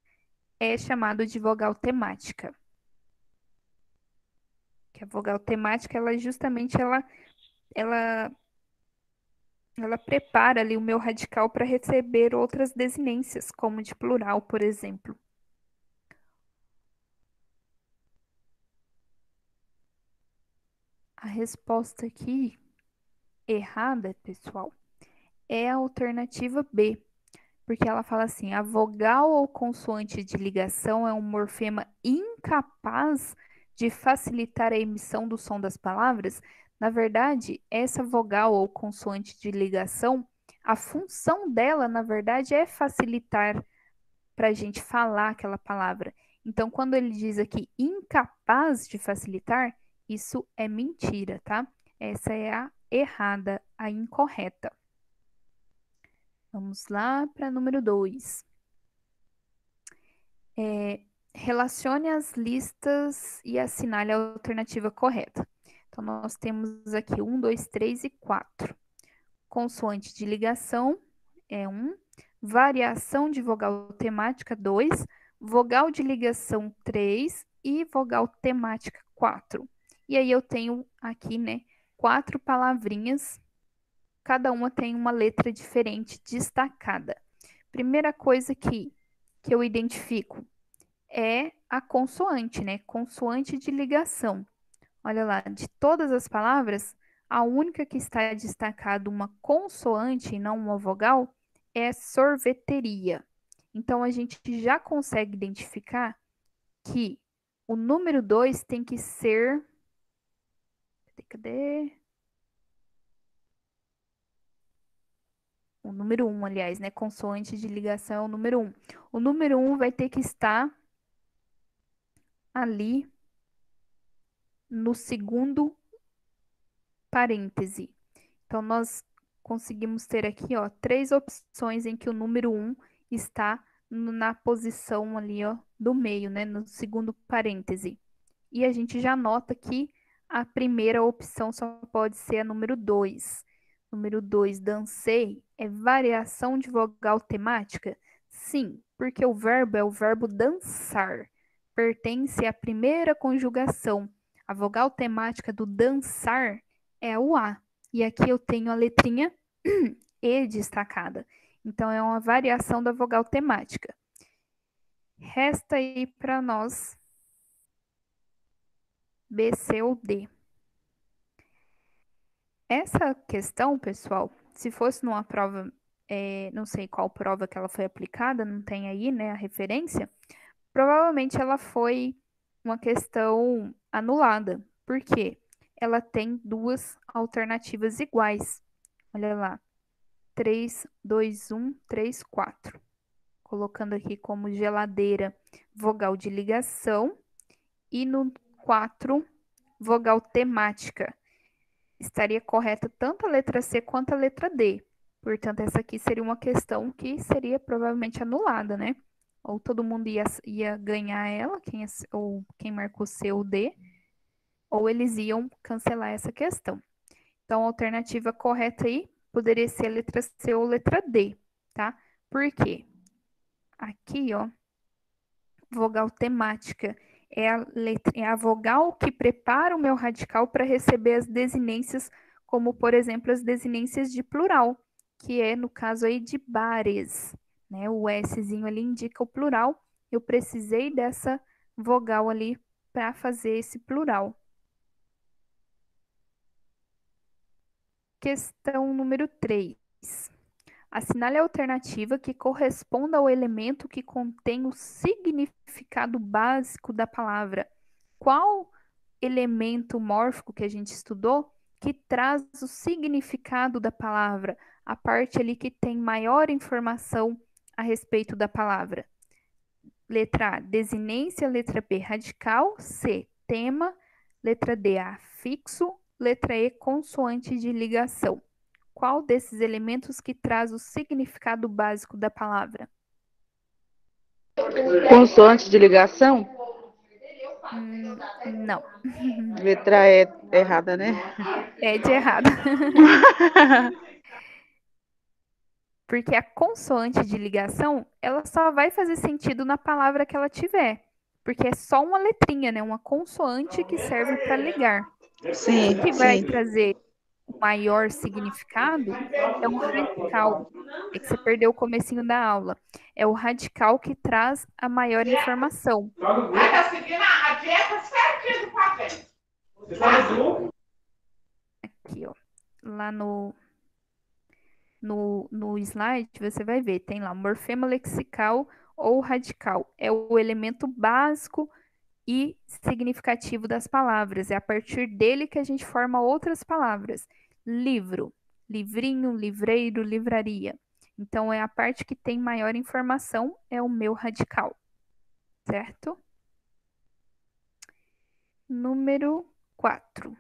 é chamado de vogal temática. Que a vogal temática, ela justamente ela, ela prepara ali o meu radical para receber outras desinências, como de plural, por exemplo. A resposta aqui errada, pessoal, é a alternativa B, porque ela fala assim: a vogal ou consoante de ligação é um morfema incapaz de facilitar a emissão do som das palavras. Na verdade, essa vogal ou consoante de ligação, a função dela, na verdade, é facilitar para a gente falar aquela palavra. Então, quando ele diz aqui incapaz de facilitar, isso é mentira, tá? Essa é a errada, a incorreta. Vamos lá para número 2. Relacione as listas e assinale a alternativa correta. Então, nós temos aqui 1, 2, 3 e 4. Consoante de ligação é 1. Variação de vogal temática 2. Vogal de ligação 3 e vogal temática 4. E aí eu tenho aqui, né, 4 palavrinhas. Cada uma tem uma letra diferente destacada. Primeira coisa que eu identifico é a consoante, né? Consoante de ligação. Olha lá, de todas as palavras, a única que está destacada uma consoante e não uma vogal é sorveteria. Então a gente já consegue identificar que o número 2 tem que ser. Cadê? O número 1, aliás, né? Consoante de ligação é o número 1. O número 1 vai ter que estar ali no segundo parêntese. Então, nós conseguimos ter aqui, ó, 3 opções em que o número 1 está na posição ali, ó, do meio, né, no segundo parêntese. E a gente já nota que a primeira opção só pode ser a número 2. Número 2, dancei, é variação de vogal temática? Sim, porque o verbo é o verbo dançar. Pertence à primeira conjugação. A vogal temática do dançar é o A. E aqui eu tenho a letrinha E destacada. Então, é uma variação da vogal temática. Resta aí para nós B, C ou D. Essa questão, pessoal, se fosse numa prova, não sei qual prova que ela foi aplicada, não tem aí, né, a referência, provavelmente ela foi uma questão anulada. Por quê? Ela tem duas alternativas iguais. Olha lá. 3, 2, 1, 3, 4. Colocando aqui como geladeira, vogal de ligação. E no 4, vogal temática. Estaria correta tanto a letra C quanto a letra D. Portanto, essa aqui seria uma questão que seria provavelmente anulada, né? Ou todo mundo ia ganhar ela, ou quem marcou C ou D, ou eles iam cancelar essa questão. Então, a alternativa correta aí poderia ser a letra C ou letra D, tá? Por quê? Aqui, ó, vogal temática é a vogal que prepara o meu radical para receber as desinências, como, por exemplo, as desinências de plural, que é, no caso aí, de bares, né? O Szinho ali indica o plural, eu precisei dessa vogal ali para fazer esse plural. Questão número 3. Assinale a alternativa que corresponda ao elemento que contém o significado básico da palavra. Qual elemento mórfico que a gente estudou que traz o significado da palavra, a parte ali que tem maior informação a respeito da palavra? Letra A, desinência, letra B, radical, C, tema, letra D, afixo, letra E, consoante de ligação. Qual desses elementos que traz o significado básico da palavra? Consoante de ligação? Não. Letra E errada, né? É de errado. Porque a consoante de ligação, ela só vai fazer sentido na palavra que ela tiver. Porque é só uma letrinha, né? Uma consoante que serve para ligar. O Sim, que vai sim. trazer o maior significado é o radical. É que você perdeu o comecinho da aula. É o radical que traz a maior informação. Aí tá seguindo a dieta certinha do paciente. Você faz um? Aqui, ó. Lá no slide, você vai ver, tem lá morfema lexical ou radical. É o elemento básico e significativo das palavras. É a partir dele que a gente forma outras palavras. Livro, livrinho, livreiro, livraria. Então, é a parte que tem maior informação, é o meu radical, certo? Número 4.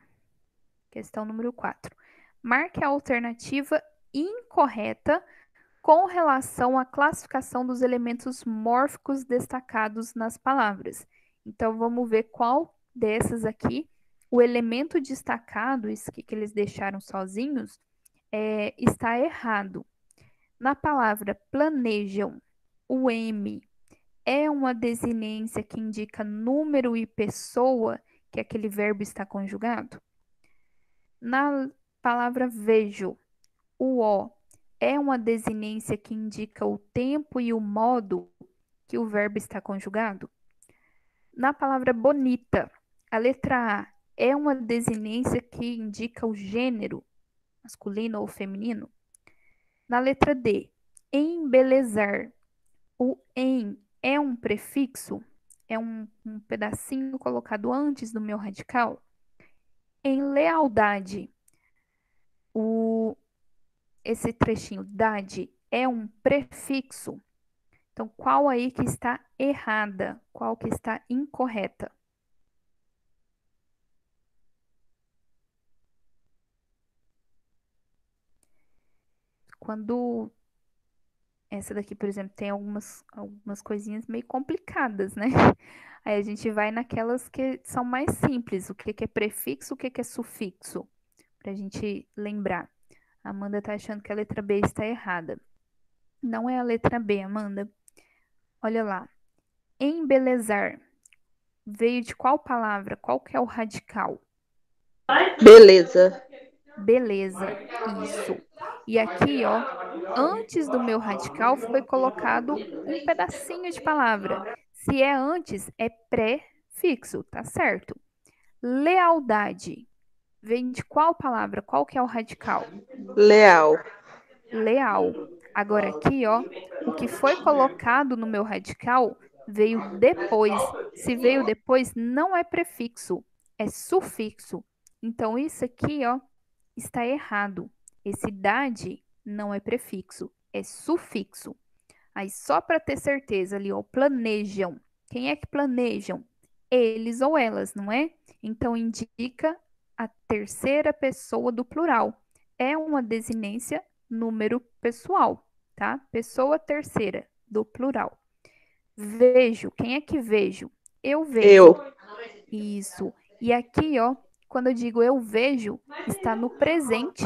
Questão número 4. Marque a alternativa incorreta com relação à classificação dos elementos mórficos destacados nas palavras. Então, vamos ver qual dessas aqui, o elemento destacado, isso que eles deixaram sozinhos, está errado. Na palavra planejam, o M é uma desinência que indica número e pessoa que aquele verbo está conjugado? Na palavra vejo, o O é uma desinência que indica o tempo e o modo que o verbo está conjugado? Na palavra bonita, a letra A é uma desinência que indica o gênero, masculino ou feminino? Na letra D, embelezar, o em é um prefixo? É um pedacinho colocado antes do meu radical? Em lealdade, o esse trechinho dade é um prefixo. Então, qual aí que está errada? Qual que está incorreta? Quando Essa daqui, por exemplo, tem algumas coisinhas meio complicadas, né? Aí a gente vai naquelas que são mais simples. O que que é prefixo, o que que é sufixo? Pra gente lembrar. A Amanda tá achando que a letra B está errada. Não é a letra B, Amanda. Olha lá. Embelezar. Veio de qual palavra? Qual que é o radical? Beleza. Beleza, isso. E aqui, ó, antes do meu radical foi colocado um pedacinho de palavra. Se é antes, é pré-fixo, tá certo? Lealdade. Vem de qual palavra? Qual que é o radical? Leal. Leal. Agora aqui, ó, o que foi colocado no meu radical veio depois. Se veio depois, não é prefixo, é sufixo. Então, isso aqui, ó, está errado. Esse idade não é prefixo, é sufixo. Aí, só para ter certeza ali, ó, planejam. Quem é que planejam? Eles ou elas, não é? Então, indica a terceira pessoa do plural. É uma desinência número pessoal, tá? Pessoa terceira do plural. Vejo. Quem é que vejo? Eu vejo. Eu. Isso. E aqui, ó, quando eu digo eu vejo, está no presente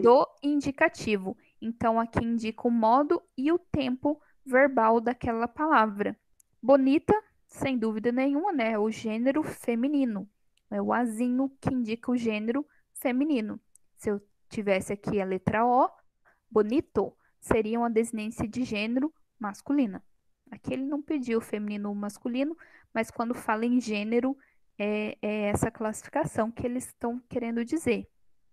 do indicativo. Então, aqui indica o modo e o tempo verbal daquela palavra. Bonita, sem dúvida nenhuma, né? É o gênero feminino. É o azinho que indica o gênero feminino. Se eu tivesse aqui a letra O, bonito seria uma desinência de gênero masculina. Aqui ele não pediu feminino ou masculino, mas quando fala em gênero, é essa classificação que eles estão querendo dizer.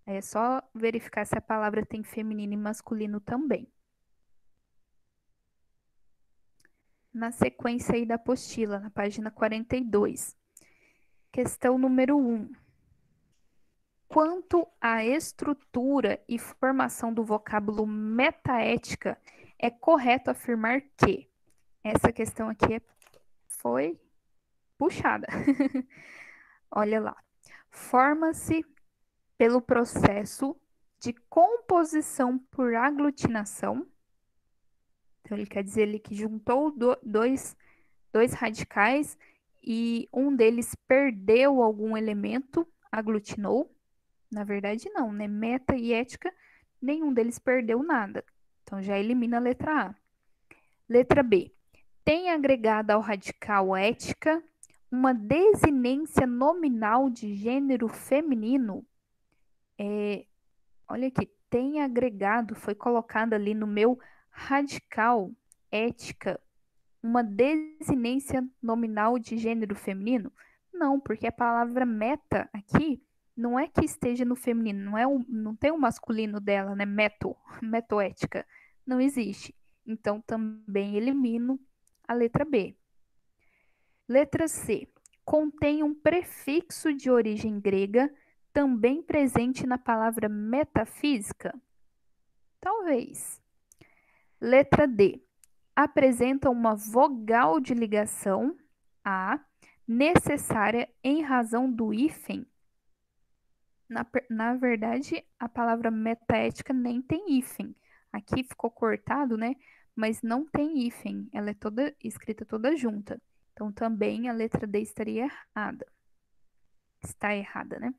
É só verificar se a palavra tem feminino e masculino também. Na sequência aí da apostila, na página 42. Questão número 1. Quanto à estrutura e formação do vocábulo metaética, é correto afirmar que essa questão aqui foi puxada. Olha lá. Forma-se pelo processo de composição por aglutinação. Então, ele quer dizer ali que juntou dois radicais e um deles perdeu algum elemento, aglutinou. Na verdade, não, né? Meta e ética, nenhum deles perdeu nada. Então, já elimina a letra A. Letra B. Tem agregado ao radical ética uma desinência nominal de gênero feminino. Olha aqui, tem agregado, foi colocado ali no meu radical ética uma desinência nominal de gênero feminino? Não, porque a palavra meta aqui não é que esteja no feminino, não tem o masculino dela, né? Metoética. Não existe. Então também elimino a letra B. Letra C. Contém um prefixo de origem grega, também presente na palavra metafísica? Talvez. Letra D. Apresenta uma vogal de ligação A necessária em razão do hífen. Na verdade, a palavra metaética nem tem hífen. Aqui ficou cortado, né? Mas não tem hífen. Ela é toda escrita toda junta. Então também a letra D estaria errada. Está errada, né?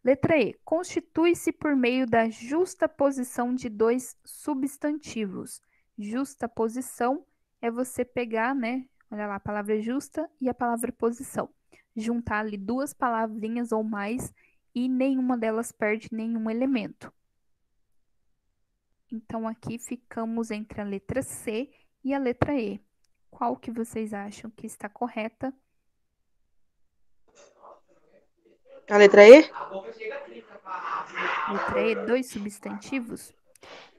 Letra E. Constitui-se por meio da justaposição de dois substantivos. Justaposição é você pegar, né? Olha lá, a palavra justa e a palavra posição. Juntar ali duas palavrinhas ou mais e nenhuma delas perde nenhum elemento. Então, aqui ficamos entre a letra C e a letra E. Qual que vocês acham que está correta? A letra E? Letra E, dois substantivos?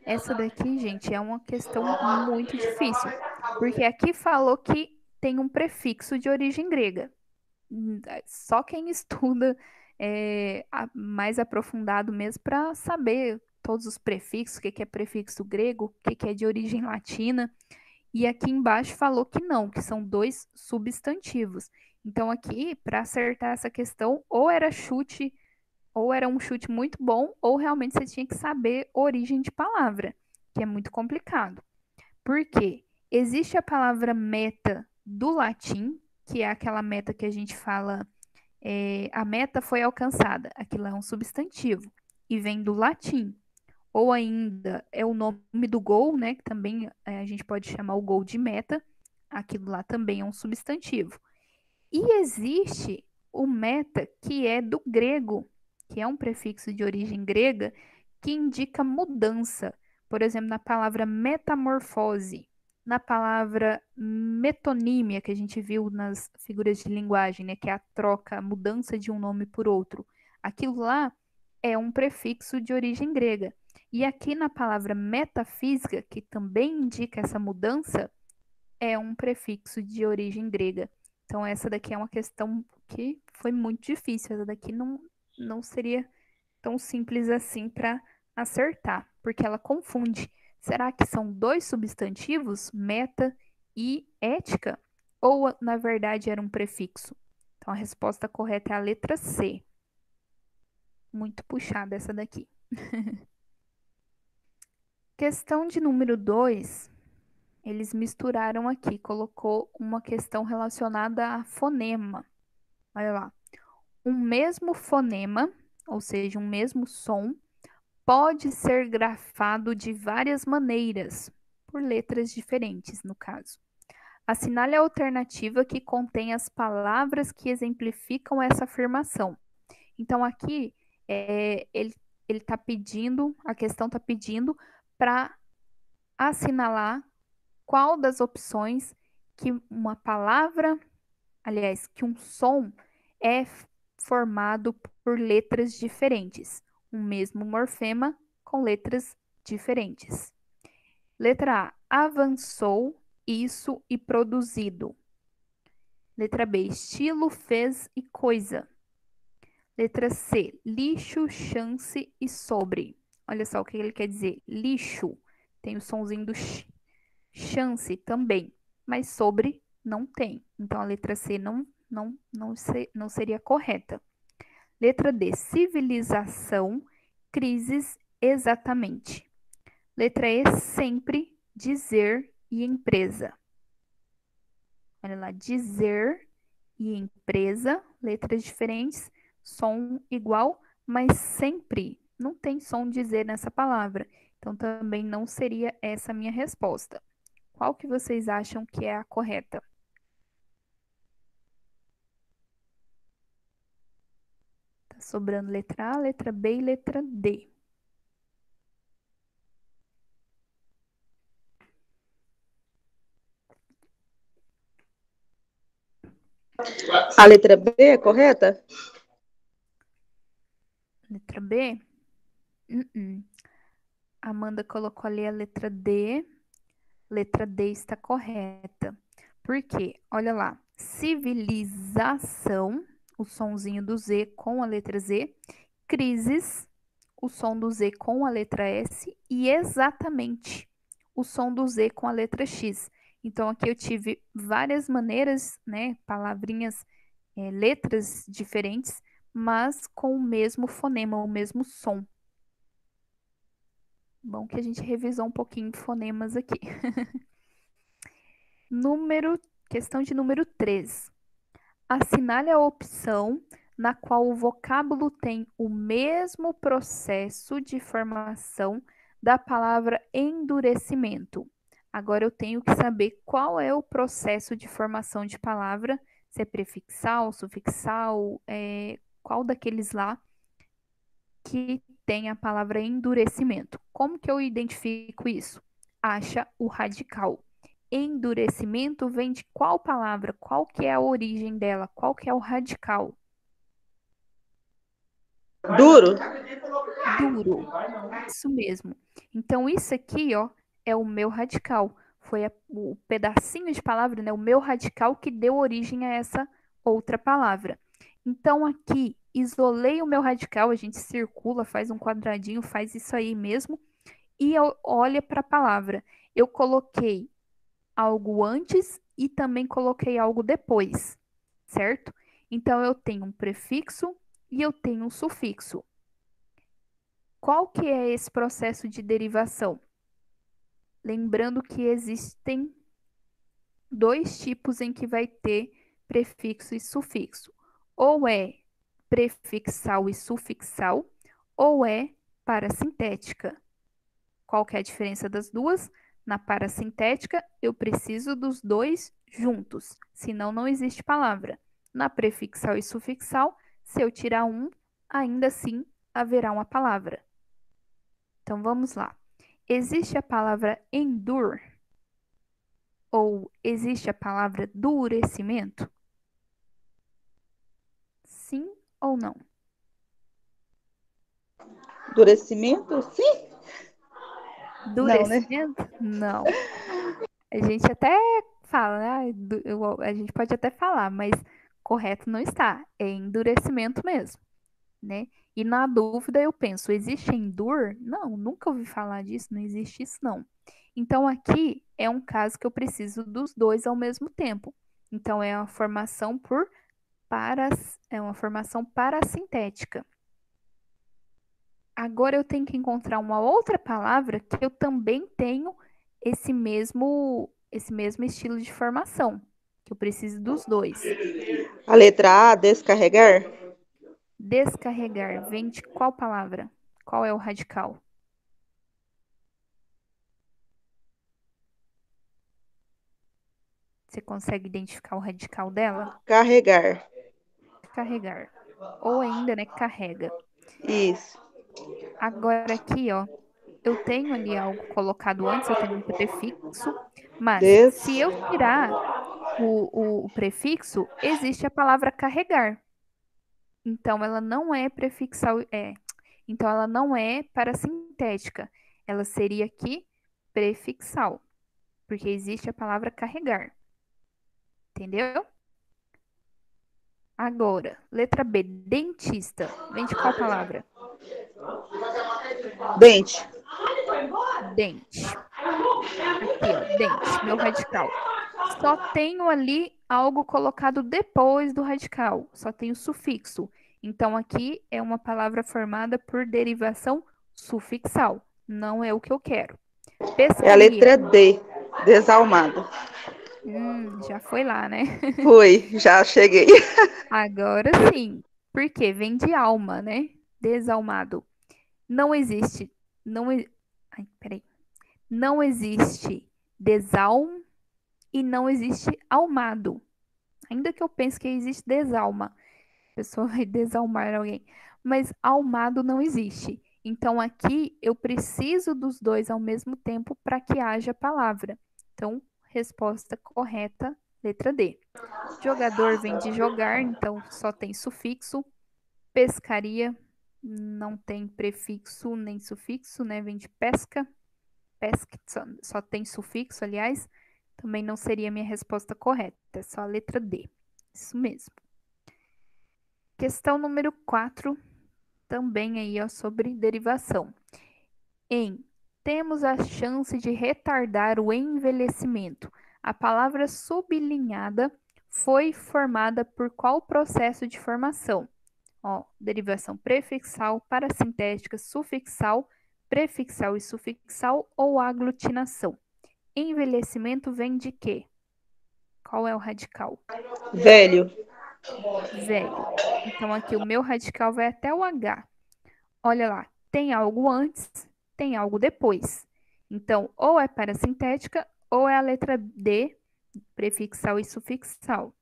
Essa daqui, gente, é uma questão muito difícil, porque aqui falou que tem um prefixo de origem grega. Só quem estuda mais aprofundado mesmo para saber todos os prefixos, o que é prefixo grego, o que é de origem latina. E aqui embaixo falou que não, que são dois substantivos. Então, aqui, para acertar essa questão, ou era um chute muito bom, ou realmente você tinha que saber origem de palavra, que é muito complicado. Por quê? Existe a palavra meta do latim, que é aquela meta que a gente fala, a meta foi alcançada. Aquilo é um substantivo e vem do latim. Ou ainda é o nome do gol, né? Que também a gente pode chamar o gol de meta. Aquilo lá também é um substantivo. E existe o meta, que é do grego, que é um prefixo de origem grega, que indica mudança. Por exemplo, na palavra metamorfose, na palavra metonímia, que a gente viu nas figuras de linguagem, né, que é a troca, a mudança de um nome por outro. Aquilo lá é um prefixo de origem grega. E aqui na palavra metafísica, que também indica essa mudança, é um prefixo de origem grega. Então, essa daqui é uma questão que foi muito difícil. Essa daqui não seria tão simples assim para acertar, porque ela confunde. Será que são dois substantivos, meta e ética? Ou, na verdade, era um prefixo? Então, a resposta correta é a letra C. Muito puxada essa daqui. Questão de número 2. Eles misturaram aqui, colocou uma questão relacionada a fonema. Olha lá. Um mesmo fonema, ou seja, um mesmo som, pode ser grafado de várias maneiras, por letras diferentes, no caso. Assinale a alternativa que contém as palavras que exemplificam essa afirmação. Então, aqui, ele está pedindo, a questão está pedindo para assinalar qual das opções que uma palavra, aliás, que um som é formado por letras diferentes, um mesmo morfema com letras diferentes. Letra A, avançou, isso e produzido. Letra B, estilo, fez e coisa. Letra C, lixo, chance e sobre. Olha só o que ele quer dizer. Lixo tem o sonzinho do x. Chance também, mas sobre não tem. Então a letra C não seria correta. Letra D, civilização, crises, exatamente. Letra E, sempre, dizer e empresa. Olha lá, dizer e empresa, letras diferentes, som igual, mas sempre não tem som dizer nessa palavra. Então também não seria essa a minha resposta. Qual que vocês acham que é a correta? Tá sobrando letra A, letra B e letra D. A letra B é correta? Letra B? Amanda colocou ali a letra D. Letra D está correta. Por quê? Olha lá. Civilização, o sonzinho do Z com a letra Z. Crises, o som do Z com a letra S. E exatamente o som do Z com a letra X. Então, aqui eu tive várias maneiras, né? Palavrinhas, letras diferentes, mas com o mesmo fonema, o mesmo som. Bom que a gente revisou um pouquinho de fonemas aqui. Questão de número 3. Assinale a opção na qual o vocábulo tem o mesmo processo de formação da palavra endurecimento. Agora eu tenho que saber qual é o processo de formação de palavra, se é prefixal, sufixal, qual daqueles lá que tem a palavra endurecimento. Como que eu identifico isso? Acha o radical. Endurecimento vem de qual palavra? Qual que é a origem dela? Qual que é o radical? Duro? Duro. Isso mesmo. Então, isso aqui, ó, é o meu radical. Foi o pedacinho de palavra, né? O meu radical que deu origem a essa outra palavra. Então, aqui, isolei o meu radical, a gente circula, faz um quadradinho, faz isso aí mesmo, e olha para a palavra. Eu coloquei algo antes e também coloquei algo depois, certo? Então, eu tenho um prefixo e eu tenho um sufixo. Qual que é esse processo de derivação? lembrando que existem dois tipos em que vai ter prefixo e sufixo. Ou é prefixal e sufixal, ou é parassintética. Qual que é a diferença das duas? Na parassintética, eu preciso dos dois juntos, senão não existe palavra. Na prefixal e sufixal, se eu tirar um, ainda assim haverá uma palavra. Então vamos lá. Existe a palavra endure? Ou existe a palavra durecimento? Sim ou não? Endurecimento? Sim? Não, né? Durecimento? Não. A gente até fala, né? A gente pode até falar, mas correto não está. É endurecimento mesmo, né? E na dúvida eu penso, existe endure? Não, nunca ouvi falar disso, não existe isso não. Então aqui é um caso que eu preciso dos dois ao mesmo tempo. Então é uma formação é uma formação parassintética. Agora eu tenho que encontrar uma outra palavra que eu também tenho esse mesmo estilo de formação, que eu preciso dos dois. A letra A, descarregar? Descarregar vem de qual palavra? Qual é o radical? Você consegue identificar o radical dela? Carregar. Carregar. Ou ainda, né, carrega. Isso. Agora aqui, ó, eu tenho ali algo colocado antes, eu tenho um prefixo, mas Des... se eu tirar o prefixo, existe a palavra carregar. Então, ela não é prefixal, então ela não é parassintética. Ela seria aqui prefixal, porque existe a palavra carregar. Entendeu? Agora, letra B, dentista. Vem de qual palavra? Dente. Dente. Aqui, ó, dente, meu radical. Só tenho ali algo colocado depois do radical, só tenho sufixo. Então, aqui é uma palavra formada por derivação sufixal. Não é o que eu quero. É a Pescaria. letra D, desalmado. Já foi lá, né? Fui, já cheguei. Agora sim. Porque vem de alma, né? Desalmado. Não existe. Não, ai, peraí. Não existe desalm e não existe almado. Ainda que eu pense que existe desalma, a pessoa vai desalmar alguém, mas almado não existe. Então aqui eu preciso dos dois ao mesmo tempo para que haja palavra. Então, resposta correta, letra D. Jogador vem de jogar, então só tem sufixo. Pescaria não tem prefixo nem sufixo, né? Vem de pesca. Pesca só tem sufixo, aliás. Também não seria a minha resposta correta, é só a letra D. Isso mesmo. Questão número 4, também aí, ó, sobre derivação. Temos a chance de retardar o envelhecimento. A palavra sublinhada foi formada por qual processo de formação? Ó, derivação prefixal, parassintética, sufixal, prefixal e sufixal ou aglutinação. Envelhecimento vem de quê? Qual é o radical? Velho. Velho. Então aqui o meu radical vai até o H. Olha lá, tem algo antes, tem algo depois. Então, ou é parassintética ou é a letra D, prefixal e sufixal.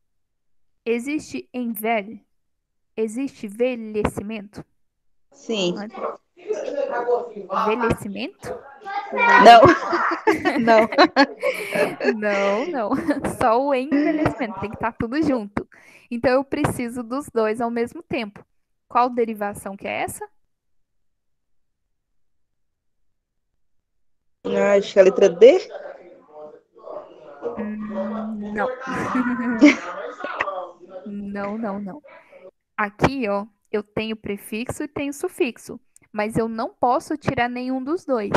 Existe velho? Existe envelhecimento? Sim. Envelhecimento? Não. Não. Não, não. Só o envelhecimento, tem que estar tudo junto. Então, eu preciso dos dois ao mesmo tempo. Qual derivação que é essa? Acho que é a letra D. Não. Não, não, não. Aqui, ó, eu tenho prefixo e tenho sufixo, mas eu não posso tirar nenhum dos dois.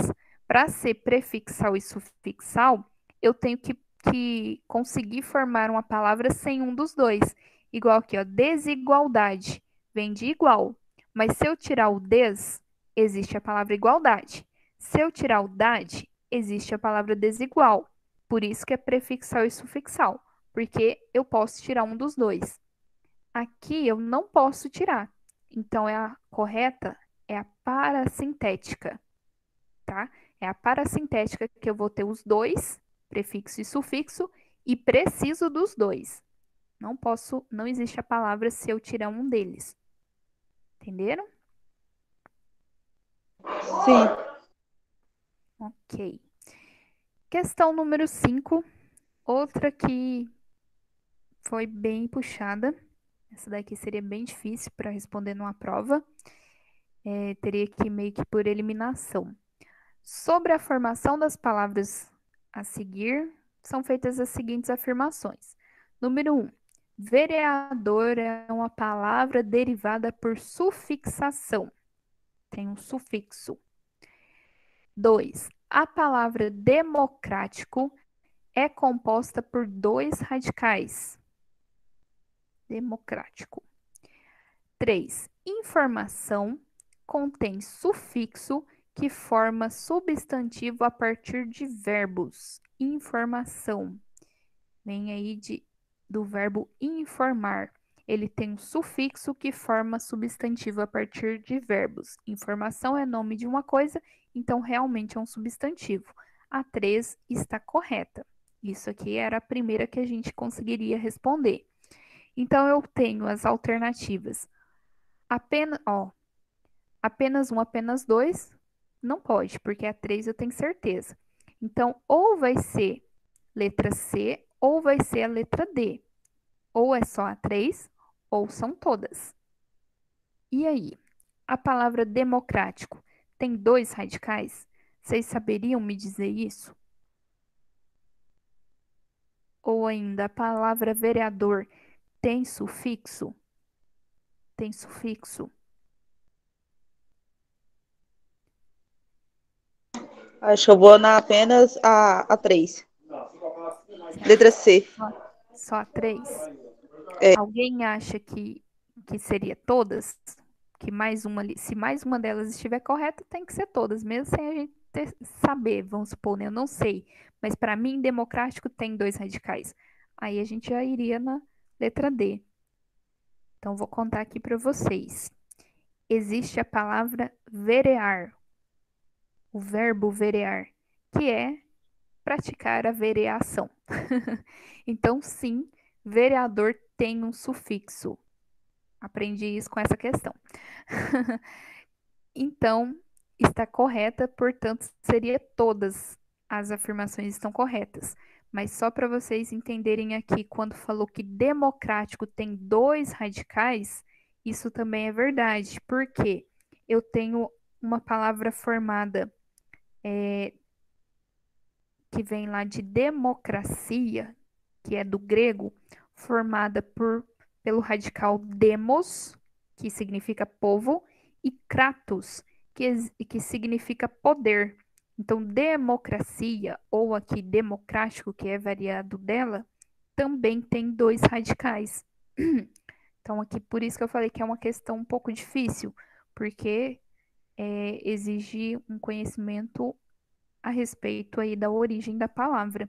Para ser prefixal e sufixal, eu tenho que conseguir formar uma palavra sem um dos dois. Igual aqui, ó, desigualdade, vem de igual. Mas se eu tirar o des, existe a palavra igualdade. Se eu tirar o dade, existe a palavra desigual. Por isso que é prefixal e sufixal, porque eu posso tirar um dos dois. Aqui eu não posso tirar. Então, a correta é a parasintética, tá? É a parasintética que eu vou ter os dois, prefixo e sufixo, e preciso dos dois. Não existe a palavra se eu tirar um deles. Entenderam? Sim. Ok. Questão número 5, outra que foi bem puxada. Essa daqui seria bem difícil para responder numa prova. Teria que ir meio que por eliminação. Sobre a formação das palavras a seguir, são feitas as seguintes afirmações. Número 1. Vereador é uma palavra derivada por sufixação. Tem um sufixo. 2. A palavra democrático é composta por dois radicais. Democrático. 3. Informação contém sufixo que forma substantivo a partir de verbos. Informação. Vem aí do verbo informar. Ele tem um sufixo que forma substantivo a partir de verbos. Informação é nome de uma coisa, então realmente é um substantivo. A 3 está correta. Isso aqui era a primeira que a gente conseguiria responder. Então eu tenho as alternativas. Apenas um, apenas dois, não pode, porque a 3 eu tenho certeza. Então, ou vai ser letra C, ou vai ser a letra D. Ou é só a 3, ou são todas. E aí? A palavra democrático tem dois radicais? Vocês saberiam me dizer isso? Ou ainda, a palavra vereador tem sufixo? Tem sufixo? Acho que eu vou na apenas a 3. Letra C. Só a 3? É. Alguém acha que seria todas? Que mais uma ali, se mais uma delas estiver correta, tem que ser todas, mesmo sem a gente saber, vamos supor, né? Eu não sei. Mas para mim, democrático tem dois radicais. Aí a gente já iria na letra D. Então, vou contar aqui para vocês. Existe a palavra verear, o verbo verear, que é praticar a vereação. Então, sim, vereador tem um sufixo. Aprendi isso com essa questão. Então, está correta, portanto, seria todas as afirmações estão corretas. Mas só para vocês entenderem aqui, quando falou que democrático tem dois radicais, isso também é verdade. Por quê? Eu tenho uma palavra formada que vem lá de democracia, que é do grego, formada pelo radical demos, que significa povo, e kratos, que significa poder. Então, democracia, ou aqui democrático, que é variado dela, também tem dois radicais. Então, aqui por isso que eu falei que é uma questão um pouco difícil, porque exige um conhecimento a respeito aí da origem da palavra.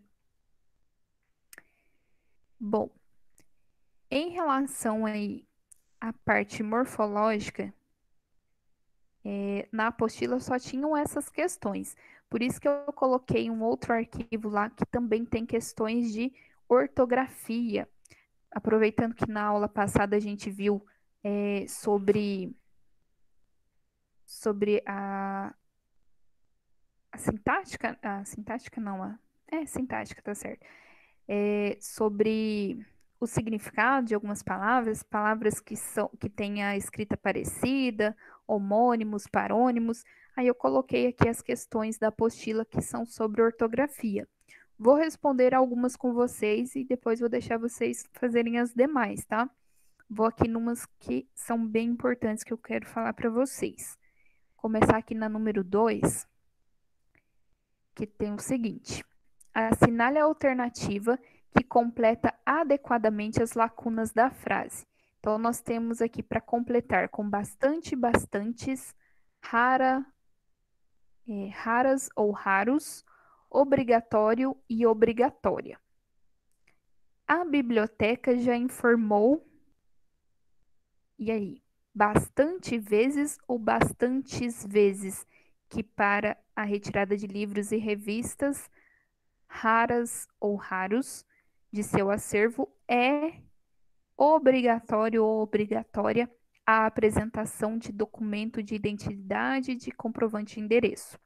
Bom, em relação aí à parte morfológica, na apostila só tinham essas questões. Por isso que eu coloquei um outro arquivo lá que também tem questões de ortografia. Aproveitando que na aula passada a gente viu sobre a sintática, sintática não, sintática, tá certo. Sobre o significado de algumas palavras, palavras que têm a escrita parecida, homônimos, parônimos. Aí eu coloquei aqui as questões da apostila que são sobre ortografia. Vou responder algumas com vocês e depois vou deixar vocês fazerem as demais, tá? Vou aqui numas que são bem importantes que eu quero falar para vocês. Começar aqui na número 2, que tem o seguinte: assinale a alternativa que completa adequadamente as lacunas da frase. Então, nós temos aqui para completar com bastante, bastantes, raras ou raros, obrigatório e obrigatória. A biblioteca já informou, e aí, bastante vezes ou bastantes vezes que para a retirada de livros e revistas raras ou raros de seu acervo é obrigatório ou obrigatória a apresentação de documento de identidade de comprovante de endereço.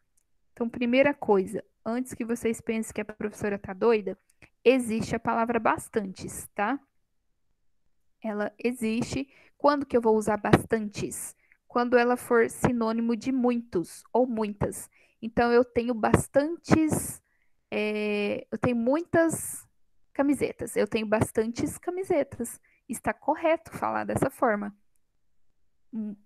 Então, primeira coisa, antes que vocês pensem que a professora está doida, existe a palavra bastantes, tá? Ela existe. Quando que eu vou usar bastantes? Quando ela for sinônimo de muitos ou muitas. Então, eu tenho bastantes, eu tenho muitas camisetas. Eu tenho bastantes camisetas. Está correto falar dessa forma.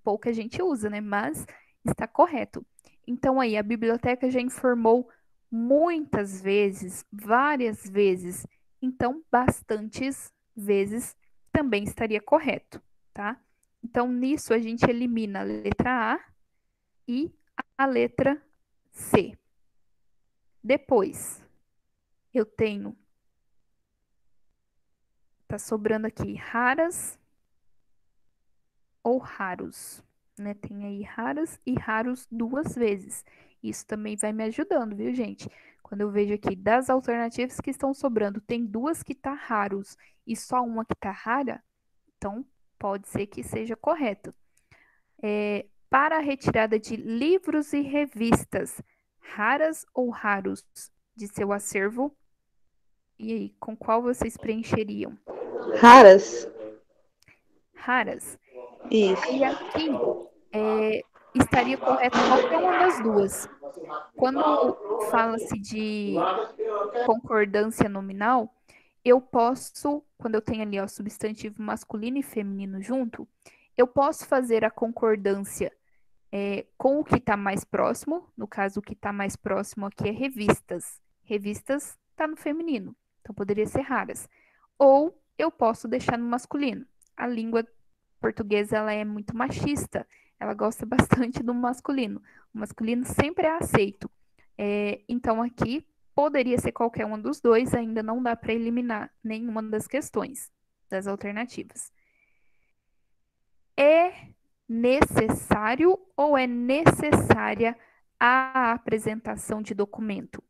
Pouca gente usa, né? Mas está correto. Então, aí, a biblioteca já informou muitas vezes, várias vezes. Então, bastantes vezes também estaria correto, tá? Então, nisso a gente elimina a letra A e a letra C. Depois, eu tenho, tá sobrando aqui raras ou raros, né? Tem aí raras e raros duas vezes. Isso também vai me ajudando, viu, gente? Quando eu vejo aqui das alternativas que estão sobrando, tem duas que tá raros e só uma que tá rara, então pode ser que seja correto. Para a retirada de livros e revistas, raras ou raros de seu acervo? E aí, com qual vocês preencheriam? Raras? Raras. Isso. Aí aqui estaria correto qualquer uma das duas. Quando fala-se de concordância nominal, eu posso, quando eu tenho ali o substantivo masculino e feminino junto, eu posso fazer a concordância com o que está mais próximo. No caso, o que está mais próximo aqui é revistas. Revistas está no feminino, então poderia ser raras. Ou eu posso deixar no masculino. A língua portuguesa ela é muito machista, ela gosta bastante do masculino. O masculino sempre é aceito. Então aqui poderia ser qualquer um dos dois, ainda não dá para eliminar nenhuma das questões das alternativas. É necessário ou é necessária a apresentação de documento?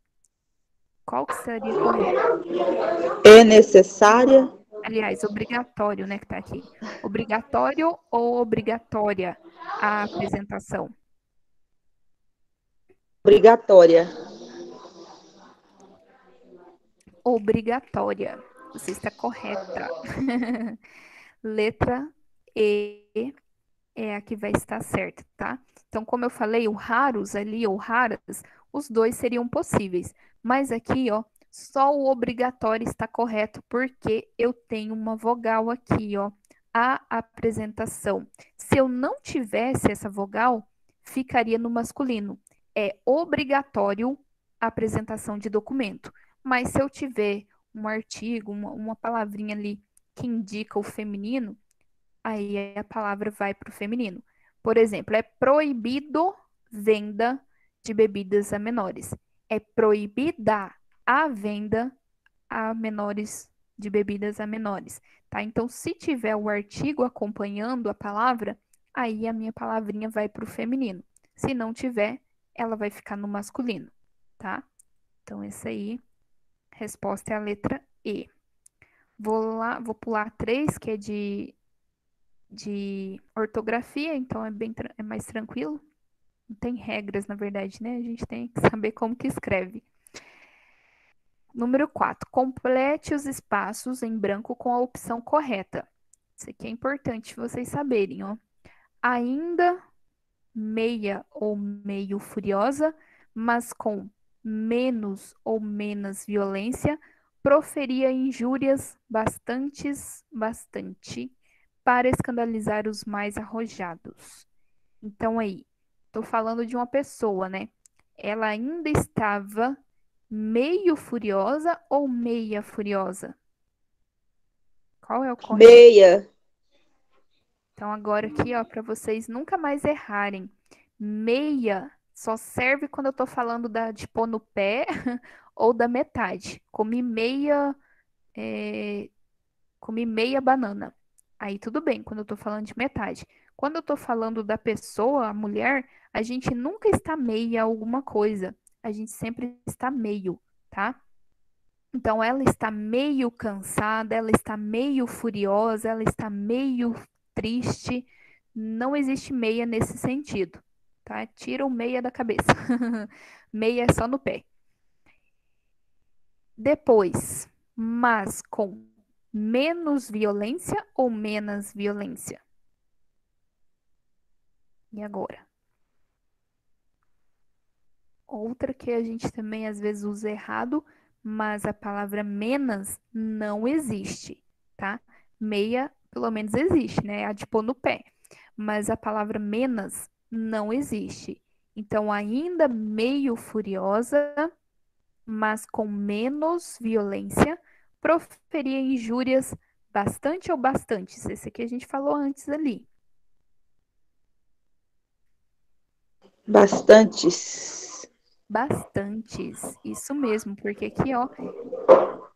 Qual que seria correto? É necessária? Aliás, obrigatório, né, que tá aqui. Obrigatório ou obrigatória a apresentação? Obrigatória. Obrigatória. Você está correta. Letra E é a que vai estar certa, tá? Então, como eu falei, o raros ali ou raras, os dois seriam possíveis. Mas aqui, ó, só o obrigatório está correto porque eu tenho uma vogal aqui, ó, a apresentação. Se eu não tivesse essa vogal, ficaria no masculino. É obrigatório a apresentação de documento. Mas se eu tiver um artigo, uma palavrinha ali que indica o feminino, aí a palavra vai para o feminino. Por exemplo, é proibido venda de bebidas a menores. É proibida a venda a menores de bebidas a menores, tá? Então, se tiver o artigo acompanhando a palavra, aí a minha palavrinha vai para o feminino. Se não tiver, ela vai ficar no masculino, tá? Então, essa aí, resposta é a letra E. Vou pular 3, que é de ortografia, então é mais tranquilo. Não tem regras, na verdade, né? A gente tem que saber como que escreve. Número 4. Complete os espaços em branco com a opção correta. Isso aqui é importante vocês saberem, ó. Ainda meia ou meio furiosa, mas com menos ou menos violência, proferia injúrias bastante para escandalizar os mais arrojados. Então aí, tô falando de uma pessoa, né? Ela ainda estava meio furiosa ou meia furiosa? Qual é o correto? Meia. Então agora aqui, ó, para vocês nunca mais errarem. Meia Só serve quando eu tô falando de pôr no pé ou da metade. Comi meia banana. Aí tudo bem, quando eu tô falando de metade. Quando eu tô falando da pessoa, a mulher, a gente nunca está meia alguma coisa. A gente sempre está meio, tá? Então ela está meio cansada, ela está meio furiosa, ela está meio triste. Não existe meia nesse sentido, tá? Tira o meia da cabeça. Meia é só no pé. Depois, mas com menos violência ou menos violência? E agora? Outra que a gente também às vezes usa errado, mas a palavra menos não existe, tá? Meia, pelo menos existe, né? A de pôr no pé. Mas a palavra menos não existe. Então, ainda meio furiosa, mas com menos violência, proferia injúrias bastante ou bastantes. Esse aqui a gente falou antes ali. Bastantes. Bastantes, isso mesmo, porque aqui, ó,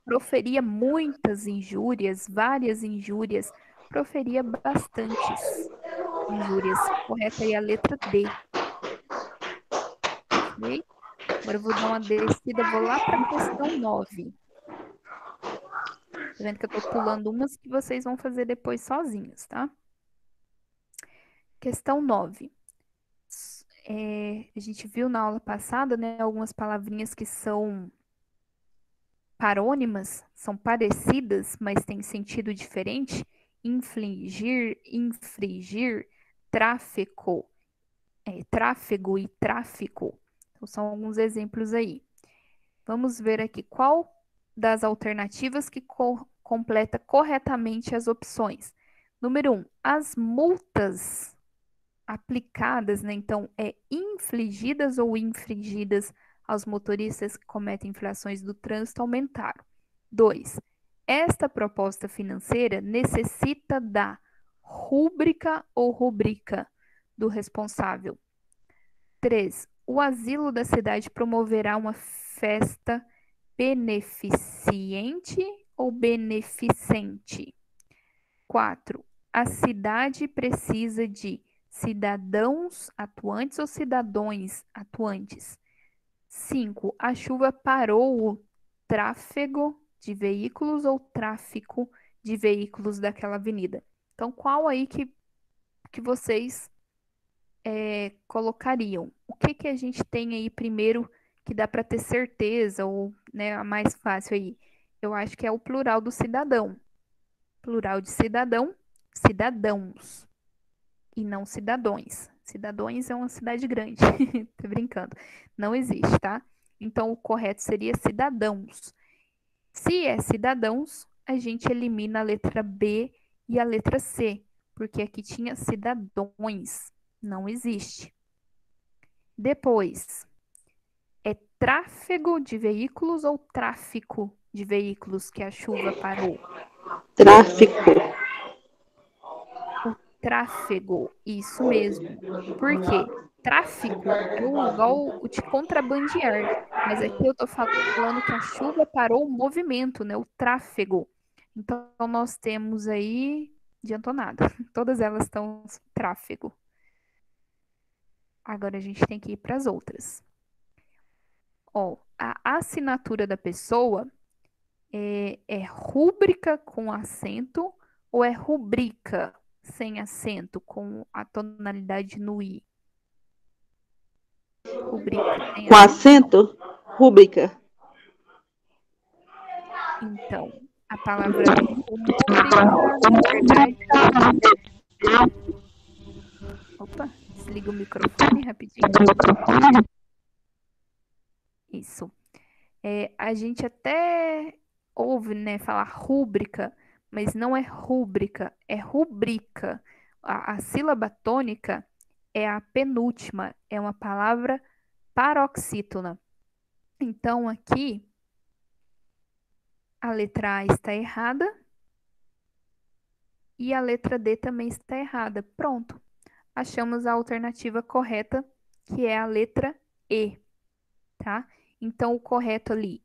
proferia muitas injúrias, várias injúrias, proferia bastantes injúrias. Correta aí a letra D, ok? Agora eu vou dar uma descida, vou lá para a questão 9. Tá vendo que eu tô pulando umas que vocês vão fazer depois sozinhos, tá? Questão 9. A gente viu na aula passada, né, algumas palavrinhas que são parônimas, são parecidas, mas têm sentido diferente. Infligir, infringir, tráfico, tráfego e tráfico. Então, são alguns exemplos aí. Vamos ver aqui qual das alternativas que completa corretamente as opções. Número 1, as multas aplicadas, né? Então, infligidas ou infringidas aos motoristas que cometem infrações do trânsito aumentaram. 2. Esta proposta financeira necessita da rúbrica ou rubrica do responsável. 3. O asilo da cidade promoverá uma festa beneficente ou beneficente. 4. A cidade precisa de cidadãos atuantes ou cidadãos atuantes. 5. A chuva parou o tráfego de veículos ou tráfico de veículos daquela avenida. Então, qual aí que vocês colocariam? O que a gente tem aí primeiro que dá para ter certeza, ou né, a mais fácil aí? Eu acho que é o plural do cidadão. Plural de cidadão, cidadãos. E não cidadões. Cidadões é uma cidade grande. Tô brincando. Não existe, tá? Então, o correto seria cidadãos. Se é cidadãos, a gente elimina a letra B e a letra C, porque aqui tinha cidadões. Não existe. Depois, é tráfego de veículos ou tráfico de veículos que a chuva parou? Tráfico. Tráfego, isso mesmo. Por quê? Tráfico é igual o de contrabandear, mas aqui eu tô falando que a chuva parou o movimento, né? O tráfego. Então nós temos aí, adiantou nada. Todas elas estão tráfego. Agora a gente tem que ir para as outras. Ó, a assinatura da pessoa é rúbrica com acento ou é rubrica sem acento, com a tonalidade no i? Rubrica sem Com acento. acento? Rúbrica. Então, a palavra rúbrica, na verdade. Opa, desliga o microfone rapidinho. Isso. A gente até ouve, né, falar rúbrica, mas não é rúbrica, é rubrica. A sílaba tônica é a penúltima, é uma palavra paroxítona. Então, aqui, a letra A está errada e a letra D também está errada. Pronto. Achamos a alternativa correta, que é a letra E, tá? Então, o correto ali,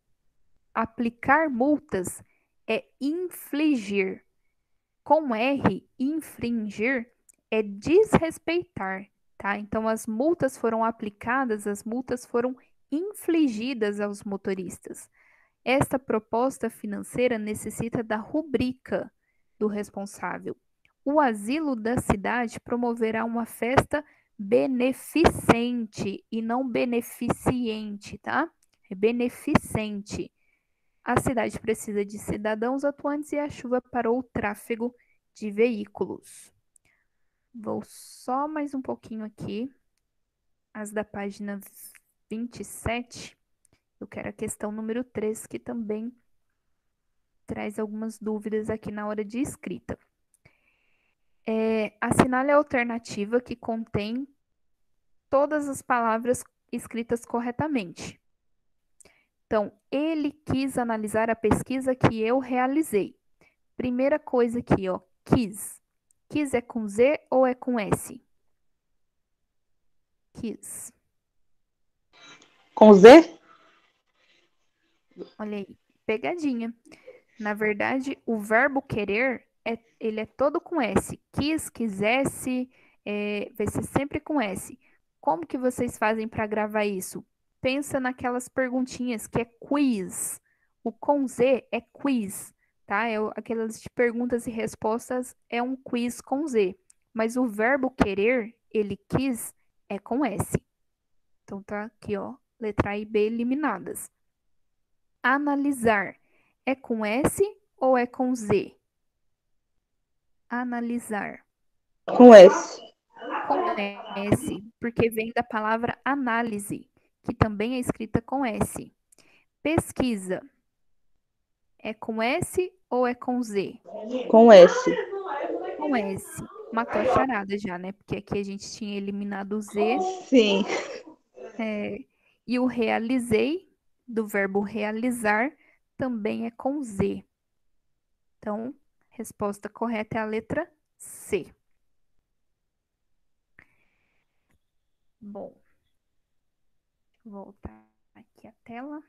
aplicar multas é infligir. Com R, infringir é desrespeitar, tá? Então, as multas foram aplicadas, as multas foram infligidas aos motoristas. Esta proposta financeira necessita da rubrica do responsável. O asilo da cidade promoverá uma festa beneficente e não beneficiente, tá? É beneficente. A cidade precisa de cidadãos atuantes e a chuva parou o tráfego de veículos. Vou só mais um pouquinho aqui. As da página 27. Eu quero a questão número 3, que também traz algumas dúvidas aqui na hora de escrita. Assinale a alternativa que contém todas as palavras escritas corretamente. Então, ele quis analisar a pesquisa que eu realizei. Primeira coisa aqui, ó, quis. Quis é com Z ou é com S? Quis. Com Z? Olha aí, pegadinha. Na verdade, o verbo querer, ele é todo com S. Quis, quisesse, vai ser sempre com S. Como que vocês fazem para gravar isso? Pensa naquelas perguntinhas que é quiz. O com Z é quiz, tá? Aquelas de perguntas e respostas é um quiz com Z. Mas o verbo querer, ele quis, é com S. Então tá aqui, ó, letra A e B eliminadas. Analisar é com S ou é com Z? Analisar. Com S. Com S, porque vem da palavra análise, que também é escrita com S. Pesquisa. É com S ou é com Z? Com S. Com S. Matou a charada já, né? Porque aqui a gente tinha eliminado o Z. Sim. E o realizei, do verbo realizar, também é com Z. Então, resposta correta é a letra C. Bom, vou voltar aqui a tela.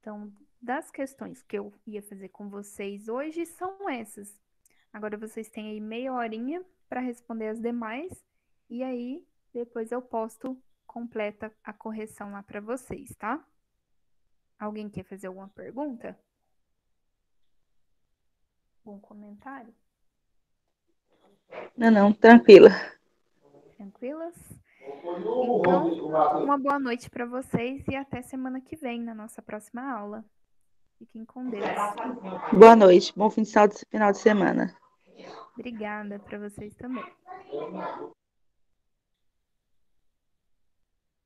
Então, das questões que eu ia fazer com vocês hoje são essas. Agora vocês têm aí meia horinha para responder as demais e aí depois eu posto completa a correção lá para vocês, tá? Alguém quer fazer alguma pergunta? Algum comentário? Não, tranquila. Tranquilas? Então, uma boa noite para vocês e até semana que vem na nossa próxima aula. Fiquem com Deus. Boa noite. Bom final de semana. Obrigada para vocês também.